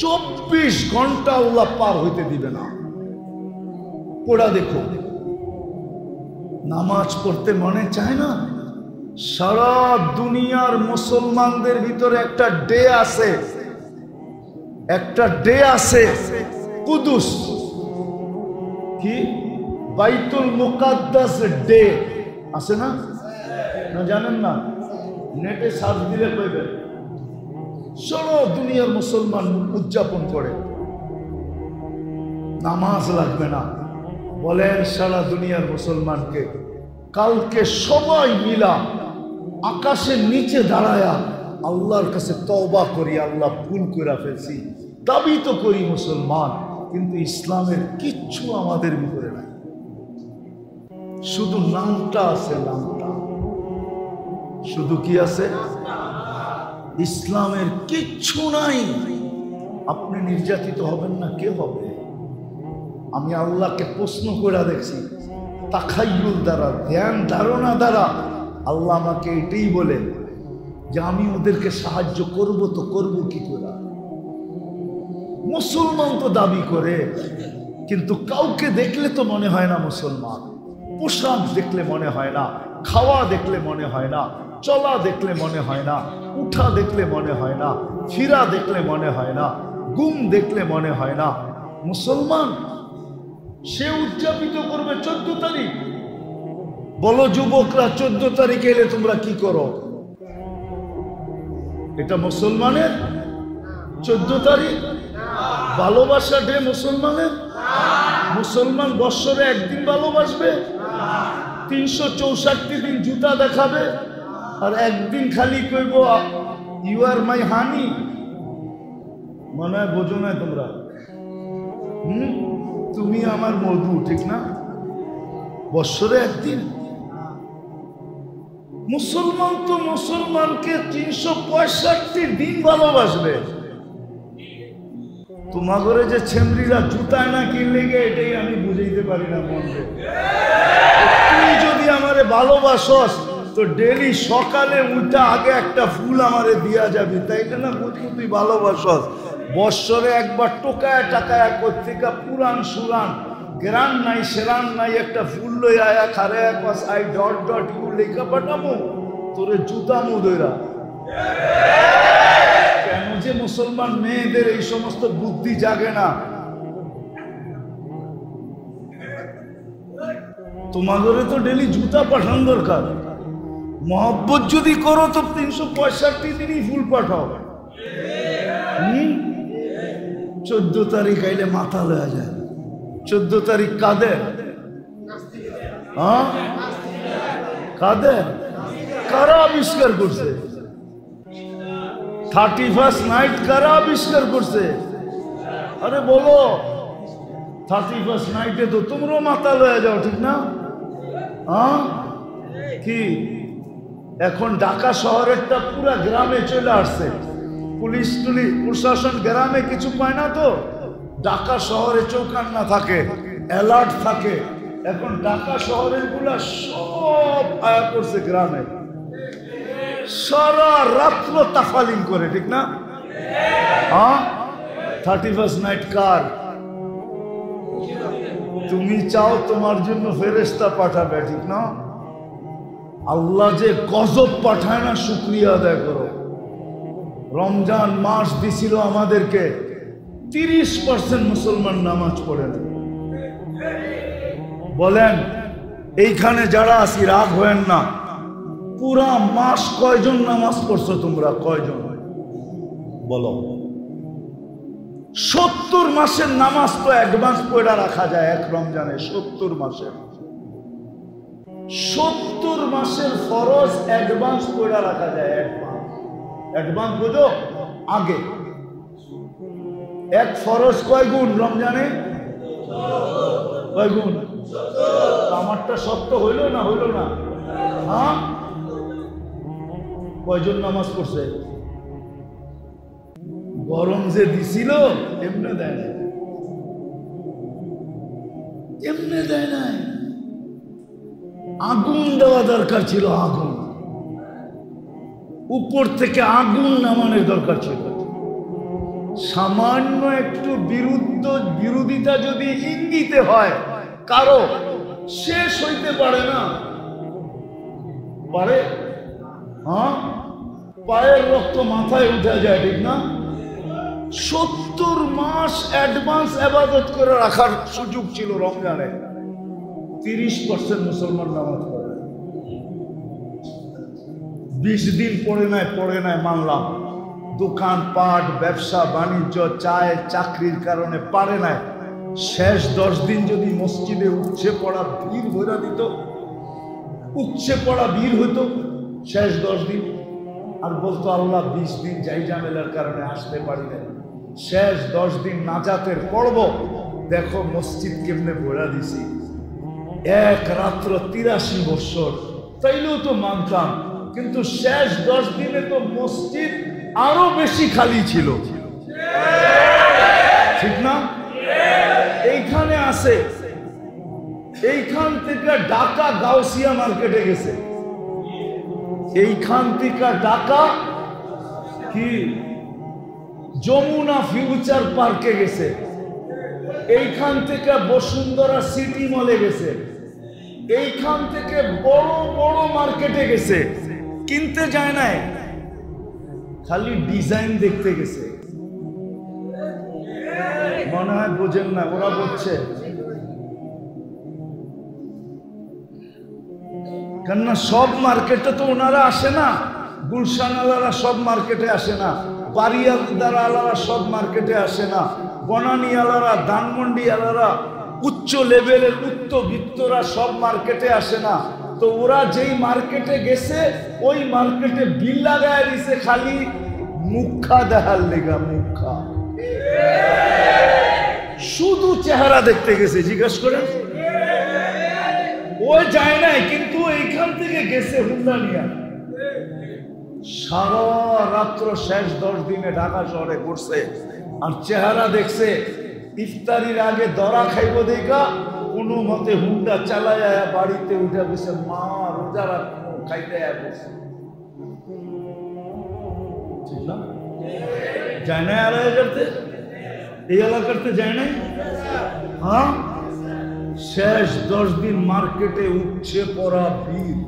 24 ঘন্টা আল্লাহ পার হইতে দিবে না। পড়া দেখো, নামাজ পড়তে মনে চায় না? সারা দুনিয়ার মুসলমানদের ভিতরে একটা ডে আছে, একটা ডে আছে কুদুস, কি বাইতুল মুকাদ্দাস ডে আছে না? না জানেন না? নেটে সার্চ দিলে পাইবেন। সারা দুনিয়ার মুসলমান উদযাপন করে, নামাজ লাগবে না। বলেন সারা দুনিয়ার মুসলমানকে কালকে সবাই মিলা আকাশের নিচে দাঁড়ায়া আল্লাহর কাছে তওবা করি, আল্লাহ ভুল করে ফেলছি, দাবি তো করি মুসলমান, কিন্তু ইসলামের কিচ্ছু আমাদের ভিতরে নাই, শুধু নামটা আছে, নামটা শুধু কি আছে, ইসলামের কিচ্ছু নাই। আপনি নির্যাতিত হবেন না, কে হবে? আমি আল্লাহকে প্রশ্ন করে দেখছি, তাখাইয়ুল দ্বারা, ধ্যান ধারণা দ্বারা আল্লাহ আমাকে এটাই বলে যে আমি ওদেরকে সাহায্য করব, তো করব কি করে? মুসলমান তো দাবি করে, কিন্তু কাউকে দেখলে তো মনে হয় না মুসলমান। পোশাক দেখলে মনে হয় না, খাওয়া দেখলে মনে হয় না, চলা দেখলে মনে হয় না, উঠা দেখলে মনে হয় না, ফিরা দেখলে মনে হয় না, গুম দেখলে মনে হয় না মুসলমান। সে উদযাপিত করবে 14 তারিখ। বলো যুবকরা, 14 তারিখে এলে তোমরা কি করো? এটা মুসলমানের 14 তারিখ ভালোবাসা ডে মুসলমানের? মুসলমান বৎসরে একদিন ভালোবাসবে, 364 দিন জুতা দেখাবে, আর একদিন খালি কইব ইউ আর মাই হানি। মনে হয় বোঝো না তোমরা? তুমি আমার মধু, ঠিক না? বৎসরে একদিন। মুসলমান তো মুসলমানকে 365 দিন ভালোবাসবে। তোমার ঘরে যে ছেমরিরা জুতায় না কিনলে গে, এটাই আমি বুঝাইতে পারি না মনকে। তুই যদি আমারে ভালোবাসস তো ডেলি সকালে উঠা আগে একটা ফুল আমারে দিয়া যাবি, তাই না? বুঝবো তুই ভালোবাসস। বৎসরে একবার টোকায় টাকায় কর্তিকা পুরান সুরান গ্রান নাই সেরান নাই, একটা ফুল লই আয়া খারে আই ডট ডট ইউ লেখা পাঠামো, তোরে জুতা মুদরা। কেন যে মুসলমান মেয়েদের এই সমস্ত বুদ্ধি জাগে না? তোমাদের তো ডেলি জুতা পাঠানো দরকার। মহব্বত যদি করো তো 365 দিনই ফুল পাঠাও। 14 তারিখ আইলে মাথা লয়া যায়। 14 তারিখ কাদের? হ্যাঁ, কাদের? কারা আবিষ্কার করছে? 31st নাইট কারা আবিষ্কার করছে? আরে বলো, 31st নাইটে তো তোমরাও মাথা লয়া যাও, ঠিক না? হ্যাঁ, কি এখন ঢাকা শহরেরটা পুরা গ্রামে চলে আসছে। পুলিশ প্রশাসন গ্রামে কিছু পায় না, তো ঢাকা শহরে চৌকান্না থাকে, অ্যালার্ট থাকে। এখন ঢাকা শহরের গুলা সব আয়া করছে গ্রামে, সারা রাত্র তাফালিং করে, ঠিক না? হ্যাঁ, 31st নাইট কার? তুমি চাও তোমার জন্য ফেরেশতা পাঠাবে, ঠিক না? আল্লাহ যে গজব পাঠায় না, শুকরিয়া আদায় করো। রমজান মাস দিছিল আমাদেরকে, 30% মুসলমান নামাজ পড়ে না। বলেন এইখানে যারা আছি রাগ হয়েন না, পুরা মাস কয়জন নামাজ পড়ছো তোমরা? কয়জন বলো? 70 মাসের নামাজ তো অ্যাডভান্স পড়া রাখা যায় এক রমজানে। 70 মাসের 70 মাসের ফরজ অ্যাডভান্স পড়া রাখা যায়। অ্যাডভান্স বুঝো? আগে এক ফরজ কয় গুণ রমজানে? কয় গুণ? আমারটা সত্য হইল না? হইল না? হ্যাঁ, কয়জন নামাজ পড়ছে? গরম যে দিছিল এমনি দেয় না, এমনি দেয় না। আগুন দেওয়া দরকার ছিল, আগুন উপর থেকে আগুন নামানোর দরকার ছিল। সামান্য একটু বিরোধিতা যদি ইঙ্গিতে হয় কারো, শেষ হইতে পারে না। পারে? হ্যাঁ, পায়ের রক্ত মাথায় উঠে যায়, ঠিক না? 70 মাস অ্যাডভান্স ইবাদত করে রাখার সুযোগ ছিল রমজানে। 30% মুসলমান নামাজ পড়ে, 20 দিন পড়ে নাই মানলাম। দোকান পাট, ব্যবসা বাণিজ্য, চায় চাকরির কারণে পারে নাই। শেষ 10 দিন যদি মসজিদে উপচে পড়া ভিড় ভরা দিত, উপচে পড়া ভিড় হইতো শেষ 10 দিন, আর বলতো আল্লাহ 20 দিন যাই ঝামেলার কারণে আসতে পারি না, শেষ 10 দিন নাজাতের পড়ব, দেখো মসজিদ কেমনে ভরা দিছি। এক রাত্র 83 বছর, তাইলেও তো মানতাম, কিন্তু শেষ 10 দিনে তো মসজিদ আরো বেশি খালি ছিল, ঠিক না? এইখানে আছে, এইখান থেকে ঢাকা গাউসিয়া মার্কেটে গেছে, এইখান থেকে ঢাকা কি যমুনা ফিউচার পার্কে গেছে, এইখান থেকে বসুন্ধরা সিটি মলে গেছে, এইখান থেকে বড় বড় মার্কেটে গেছে, কিনতে যায় নাই, খালি ডিজাইন দেখতে গেছে। মনে হয় বোঝেন না, ওরা বলছে কেননা সব মার্কেটে তো ওনারা আসে না, গুলশান আলারা সব মার্কেটে আসে না, বাড়িয়ালদার আলারা সব মার্কেটে আসে না, বনানী আলারা, ধানমন্ডি আলারা, উচ্চ লেভেলের উচ্চবিত্তরা সব মার্কেটে আসে না। তো ওরা যেই মার্কেটে গেছে ওই মার্কেটে বিল লাগায় দিছে খালি মুখা দেখার লেগা, মুখা, শুধু চেহারা দেখতে গেছে। জিজ্ঞেস করেন, ও যায় নাই, কিন্তু এইখান থেকে গেছে হুন্ডা নিয়া, সারা রাত্র শেষ 10 দিনে ঢাকা শহরে ঘুরছে, আর চেহারা দেখছে। ইফতারির আগে দরা খাইব দেখা কোনো মতে হুন্ডা চালায় বাড়িতে উঠে গেছে, মা রোজা রাখবো, খাইতে বসে, ঠিক না? যায় না আলাদা করতে, এই এলাকা করতে যায় নাই। হ্যাঁ, শেষ 10 দিন মার্কেটে উঠছে পড়া ভিড়,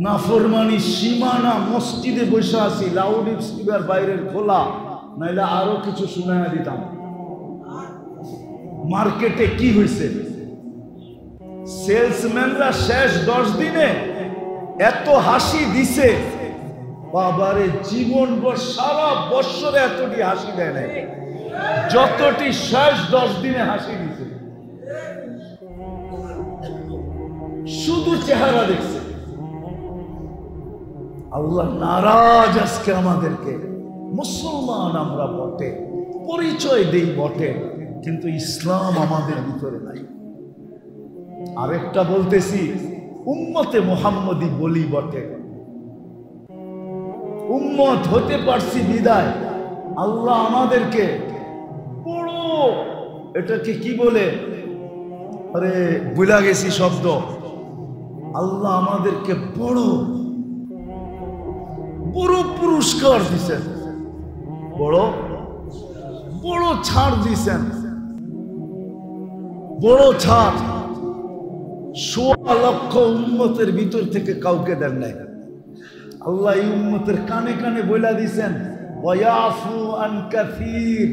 নাফরমানি সীমানা, মসজিদে বসে আছি, লাউড স্পিকার বাইরের খোলা, নাইলে আরো কিছু শোনায় দিতাম। মার্কেটে কি হয়েছে, সেলসম্যানরা শেষ 10 দিনে এত হাসি দিছে, বাবারে জীবন সারা বৎসরে এতটি হাসি দেয় নাই যতটি শেষ 10 দিনে হাসি দিছে। শুধু চেহারা দেখছে। আল্লাহ নারাজ আজকে আমাদেরকে। মুসলমান আমরা বটে, পরিচয় দেই বটে, কিন্তু ইসলাম আমাদের ভিতরে নাই। আরেকটা বলতেছি, উম্মতে মুহাম্মদী বলি বটে, উম্মত হতে পারছি বিদায় আল্লাহ আমাদেরকে বড়, এটাকে কি বলে, আরে ভুলা গেছি শব্দ, আল্লাহ আমাদেরকে বড় বড় পুরস্কার দিছেন, বড় বড় ছাড় দিছেন, বড় ছাড়। ১৬ লক্ষ উম্মতের ভিতর থেকে কাউকে দেন নাই। আল্লাহ এই উম্মতের কানে কানে বইলা দিছেন, ওয়ায়াফু আন কাসীর,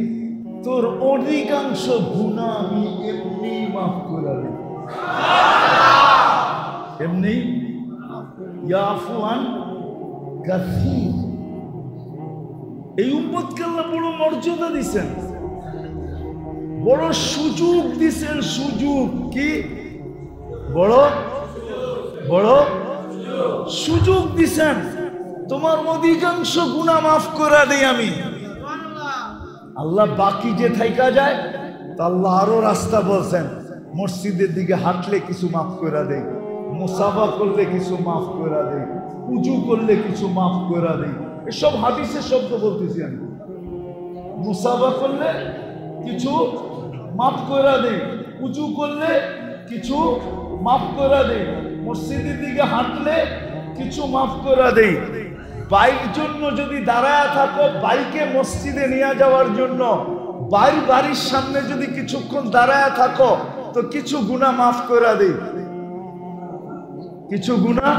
তোর অধিকাংশ গুনাহ আমি এমনি মাফ করে দেব। এমনি ইয়াফু আন কাসীর। এই উম্মতকে আল্লাহ বড় মর্যাদা দিছেন, বড় সুযোগ দিছেন। সুযোগ কি? বড় বড় সুযোগ দিছেন, তোমার অধিকাংশ গুনাহ মাফ করে দেই আমি। আল্লাহ বাকি যে থাইকা যায় তা আল্লাহ আরো রাস্তা বলছেন, মসজিদের দিকে হাঁটলে কিছু মাফ করে দেই, মুসাফা করলে কিছু মাফ করে দেই, উজু করলে কিছু মাফ করে দেই। এসব হাদিসের শব্দ বলতেছি আমি। মুসাফা করলে কিছু মাফ করে দেই, উজু করলে কিছু মাফ করে দেই, মসজিদের দিকে হাঁটলে কিছু মাফ করে দেই। বাইক জন্য যদি দাঁড়ায় থাকো, বাইকে মসজিদে নিয়ে যাওয়ার জন্য বাড়ির সামনে যদি কিছুক্ষণ দাঁড়ায় থাকো, তো কিছু গুনাহ মাফ করে দেই, কিছু গুনাহ।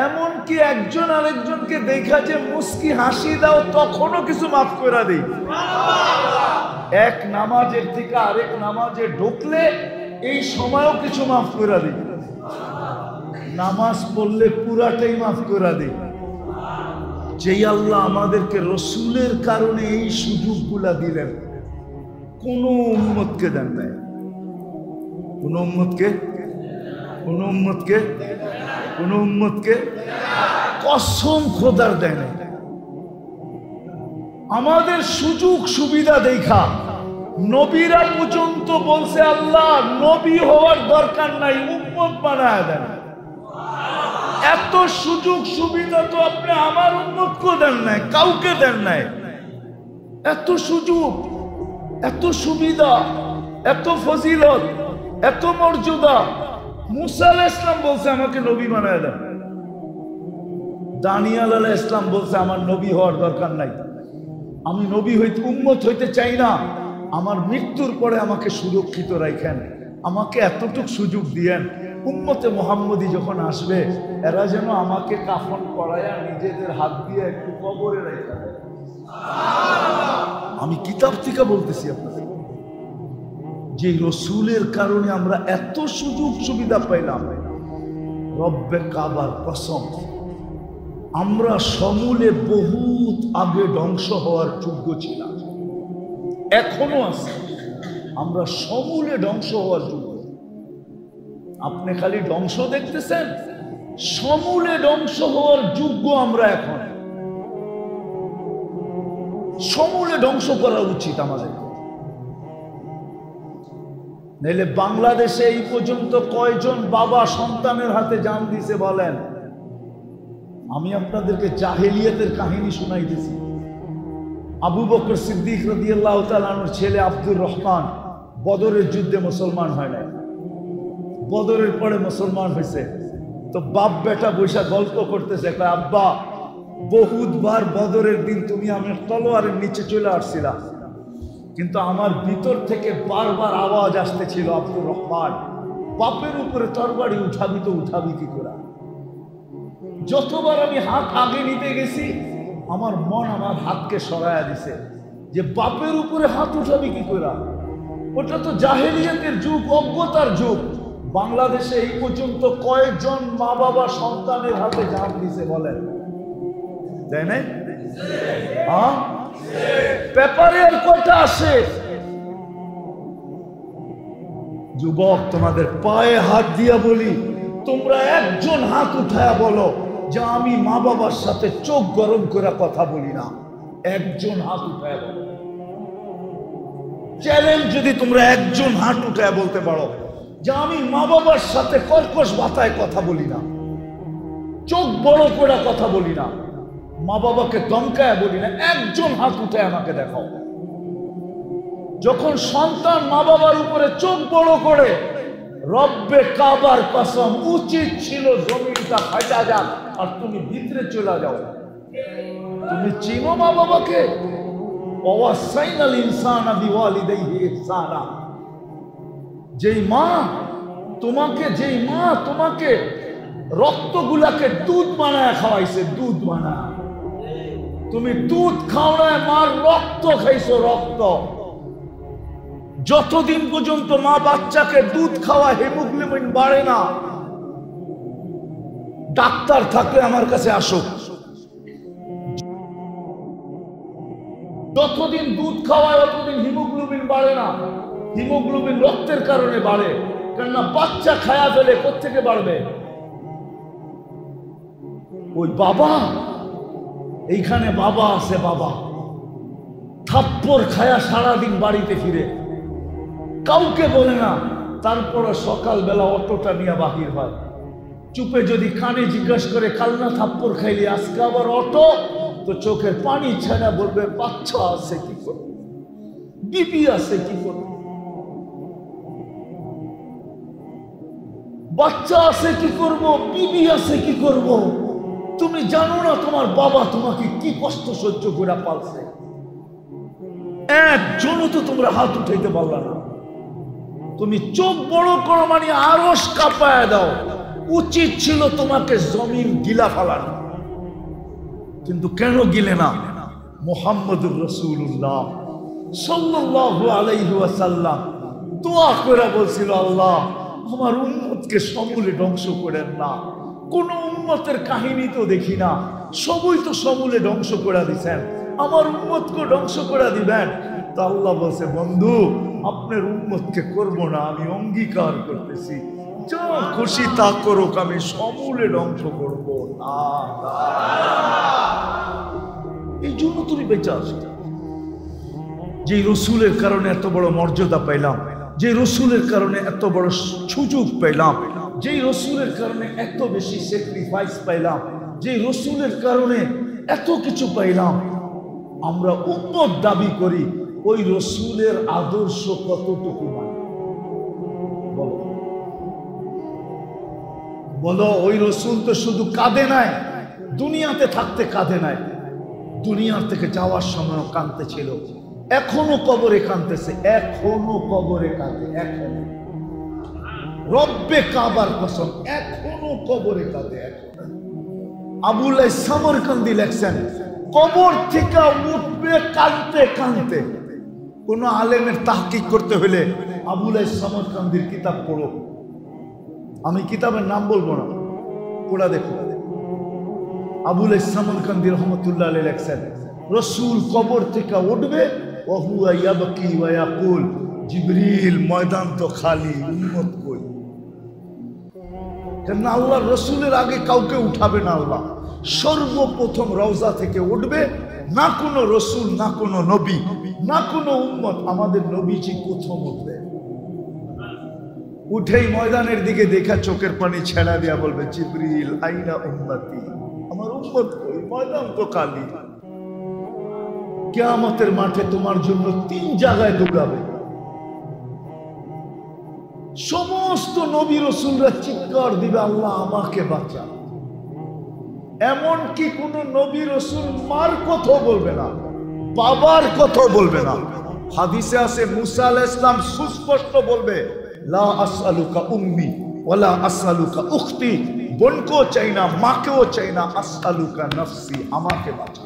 এমনকি একজন আরেকজনকে দেখা যে মুস্কি হাসি দাও, তখনও কিছু মাফ করে দেই। এক নামাজের থেকে আরেক নামাজে ঢুকলে এই সময়ও কিছু মাফ করে দিই। নামাজ পড়লে পুরাটাই মাফ করে দিই। যেই আল্লাহ আমাদেরকে রসুলের কারণে এই সুযোগগুলা দিলেন, কোন উম্মতকে দেন নাই, কোন উম্মতকে, কোন উম্মতকে, কোন উম্মতকে কসম খোদার দেয় নাই। আমাদের সুযোগ সুবিধা দেখা নবীরা পর্যন্ত বলছে, আল্লাহ নবী হওয়ার দরকার নাই, উম্মত বানায় দেন। এত সুযোগ সুবিধা তো আপনি আমার উম্মতকে দেন নাই, কাউকে দেন নাই। এত সুযোগ, এত সুবিধা, এত ফজিলত, এত মর্যাদা। মুসা আলাইহিস সালাম বলছে আমাকে নবী বানায় দেন। দানিয়েল আলাইহিস সালাম বলছে আমার নবী হওয়ার দরকার নাই, আমি নবী হইতে, উম্মত হইতে চাই না, আমার মৃত্যুর পরে আমাকে সুরক্ষিত রাখেন, আমাকে এতটুক সুযোগ দিয়েন, উম্মতে মুহাম্মদী যখন আসবে এরা যেন আমাকে কাফন পরায়া নিজেদের হাত দিয়ে একটু কবরে রেখে দেয়। আমি কিতাব থেকে বলতেছি আপনাদের, যে রসুলের কারণে আমরা এত সুযোগ সুবিধা পাইলাম। রব্বে কাবার কসম, আমরা সমূলে বহুত আগে ধ্বংস হওয়ার যোগ্য ছিলাম, এখনো আছে। আমরা সমূলে ধ্বংস হওয়ার যোগ্য। আপনি খালি ধ্বংস দেখতেছেন, সমূলে ধ্বংস হওয়ার যোগ্য আমরা এখন। সমূলে ধ্বংস করা উচিত আমাদের। নাইলে বাংলাদেশে এই পর্যন্ত কয়জন বাবা সন্তানের হাতে জান দিছে বলেন? আমি আপনাদেরকে জাহেলিয়াতের কাহিনী শুনাইতেছি। আবু বকর সিদ্দিক রাদিয়াল্লাহু তাআলা আনহুর ছেলে আব্দুর রহমান বদরের যুদ্ধে মুসলমান হয় নাই, বদরের পরে মুসলমান হয়েছে। তো বাপ বেটা বৈশা গল্প করতেছে, আব্বা বহুতবার বদরের দিন তুমি আমার তলোয়ারের নিচে চলে আসছিলা, কিন্তু আমার ভিতর থেকে বারবার আওয়াজ আসতেছিল, আব্দুর রহমান বাপের উপরে তরবারি উঠাবি তো উঠাবি কি করে? যতবার আমি হাত আগে নিতে গেছি আমার মন আমার হাতকে সরায়া দিছে যে বাপের উপরে হাত উঠাবি কি করে? ওটা তো জাহেলিয়াতের যুগ, অজ্ঞতার যুগ। বাংলাদেশে এই পর্যন্ত কয়েকজন মা বাবা সন্তানের হাতে জান দিছে বলেন? তাই না? হ্যাঁ, পেপারে আর কয়টা আসে? যুবক, তোমাদের পায়ে হাত দিয়া বলি, তোমরা একজন হাত উঠায়া বলো যে আমি মা বাবার সাথে চোখ গরম করে কথা বলি না। একজন হাত উঠায়া বলো। চ্যালেঞ্জ, যদি তোমরা একজন হাত উঠায়া বলতে পারো যে আমি মা বাবার সাথে কর্কশ ভাষায় কথা বলি না, চোখ বড় করে কথা বলি না, মা বাবাকে ধমকায় বলি না, একজন হাত উঠায় আমাকে দেখাও। যখন সন্তান মা বাবার উপরে চোখ বড় করে, রব্বে কাবার কসম, উচিত ছিল জমিনটা ফাটা যাক আর তুমি ভিতরে চলে যাও। তুমি চিনো মা বাবাকে? ওয়াসাইনাল ইনসানা বিওয়ালিদাইহি ইহসানা। যেই মা তোমাকে রক্তগুলাকে দুধ বানায় খাওয়াইছে, দুধ বানায়, তুমি দুধ খাও না, মার রক্ত খাইছো, রক্ত। যতদিন পর্যন্ত মা বাচ্চাকে দুধ খাওয়া হিমোগ্লোবিন বাড়ে না, ডাক্তার থাকলে আমার কাছে আসো, যতদিন দুধ খাওয়ায় ততদিন হিমোগ্লোবিন বাড়ে না। হিমোগ্লোবিন রক্তের কারণে বাড়ে, কেননা বাচ্চা খায়া ফেলে, কোত্থেকে বাড়বে? ওই বাবা, এইখানে বাবা আছে, বাবা থাপ্পড় খায়া সারাদিন বাড়িতে ফিরে, কাউকে বলে না, তারপরে সকালবেলা অটোটা নিয়ে বাহির হয়। চুপে যদি কানে জিজ্ঞাসা করে কাল না থাপ্পড় খাইলি, আজকে আবার অটো, তো চোখের পানি ছাড়া বলবে বাচ্চা আছে কি করে, বিবি আছে কি করে, বাচ্চা আছে কি করব, বিবি আছে কি করব। তুমি জানো না তোমার বাবা তোমাকে কি কষ্ট সহ্য করে পালছে? একজনও তো তোমরা হাত উঠাইতে পারলা না। তুমি চোখ বড় করো মানে আরশ কাঁপায় দাও। উচিত ছিল তোমাকে জমিন গিলা ফেলানো, কিন্তু কেন গিলে না? মুহাম্মদুর রাসূলুল্লাহ সাল্লাল্লাহু আলাইহি ওয়াসাল্লাম দোয়া করে বলছিল, আল্লাহ আমার উম্মতকে সমূলে ধ্বংস করেন না। কোন উম্মতের কাহিনী তো দেখি না, সবই তো সমূলে ধ্বংস করে দিচ্ছেন, আমার উম্মতকে ধ্বংস করে দিবেন। তা আল্লাহ বলছে, বন্ধু আপনার উম্মতকে করব না, আমি অঙ্গীকার করতেছি, যা খুশি তা করুক, আমি সমূলে ধ্বংস করব না। এই জন্য তুমি বেঁচে আসো। যে রসুলের কারণে এত বড় মর্যাদা পাইলাম, যে রসুলের কারণে এত বড় সুযোগ পাইলাম, যে রসুলের কারণে এত বেশি স্যাক্রিফাইস পাইলাম, যে রসুলের কারণে এত কিছু পাইলাম, আমরা উম্মত দাবি করি, ওই রসুলের আদর্শ কতটুকু মানে? বলো, ওই রসুল তো শুধু কাঁদে নাই, দুনিয়াতে থাকতে কাঁদে নাই, দুনিয়ার থেকে যাওয়ার সময় কাঁদতে ছিল, এখনো কবরে কাঁদতেছে, এখনো কবরে কাঁদে, এখনো রব্বে কাবার কসম, এখনো কবরে কাঁদে। আবুল সামরকান্দি লেখছেন, কবর থেকে উঠবে কাঁদতে কাঁদতে। কোন আলেমের তাহকিক করতে হলে আবুল সামরকান্দির কিতাব পড়ো, আমি কিতাবের নাম বলবো না, পড়া দেখো। আবুল সামরকান্দি রহমতুল্লাহ আলাইহি লেখছেন, রসুল কবর থেকে উঠবে, ওহুয়া ইয়াবকি ওয়া ইয়াকুল, জিবরিল ময়দান তো খালি, উম্মত কই? কেন আল্লাহর রসুলের আগে কাউকে উঠাবে না আল্লাহ। সর্বপ্রথম রওজা থেকে উঠবে, না কোনো রসুল, না কোনো নবী, না কোনো উম্মত, আমাদের নবীজি প্রথম উঠবে। উঠেই ময়দানের দিকে দেখা চোখের পানি ছেড়া দিয়া বলবে, জিবরিল আইনা উম্মতি, আমার উম্মত কই? ময়দান তো খালি। কিয়ামতের মাঠে তোমার জন্য 3 জায়গায় দৌড়াবে। সমস্ত নবী রসুলরা চিৎকার দিবে, আল্লাহ আমাকে বাঁচা। এমনকি কোন নবী রসুল মার কথা বলবে না, বাবার কথা বলবে না। হাদিসে আছে মুসা আলাইহিস সালাম সুস্পষ্ট বলবে, লা আসআলুকা উম্মি ওয়ালা আসআলুকা উখতি, বোনকেও চাই না, মাকেও চাই না, আসআলুকা নাফসি, আমাকে বাঁচা।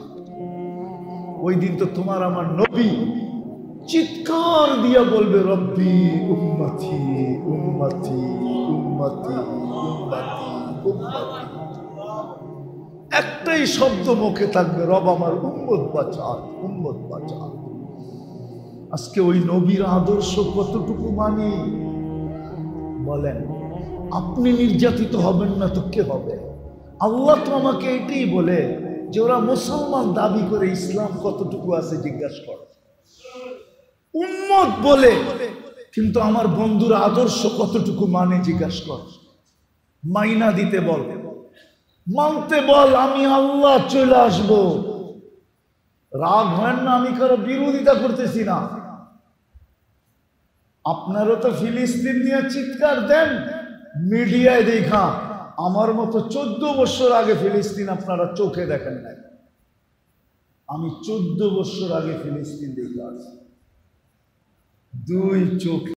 ওই দিন তো তোমার আমার নবী চিৎকার দিয়া বলবে, রব্বি উম্মতি উম্মতি উম্মতি উম্মতি উম্মতি। একটাই শব্দ মুখে থাকবে, রব আমার উম্মত বাঁচা, উম্মত বাঁচা। আজকে ওই নবীর আদর্শ কতটুকু মানি বলেন? আপনি নির্যাতিত হবেন না তো কে হবে? আল্লাহ তো আমাকে এটাই বলে যে ওরা মুসলমান দাবি করে ইসলাম কতটুকু আছে জিজ্ঞাসা কর। উম্মত বলে কিন্তু আমার বন্ধুর আদর্শ কতটুকু মানে জিজ্ঞাসা কর। মাইনা দিতে বল, মানতে বল, আমি আল্লাহ চলে আসবো। রাগ হয় না, আমি কারো বিরোধিতা করতেছি না। আপনারও তো ফিলিস্তিন নিয়ে চিৎকার দেন মিডিয়ায় দেখা, আমার মতো 14 বছর আগে ফিলিস্তিন আপনারা চোখে দেখেন নাই। আমি 14 বছর আগে ফিলিস্তিন দেখে আসি, 2 চোখে।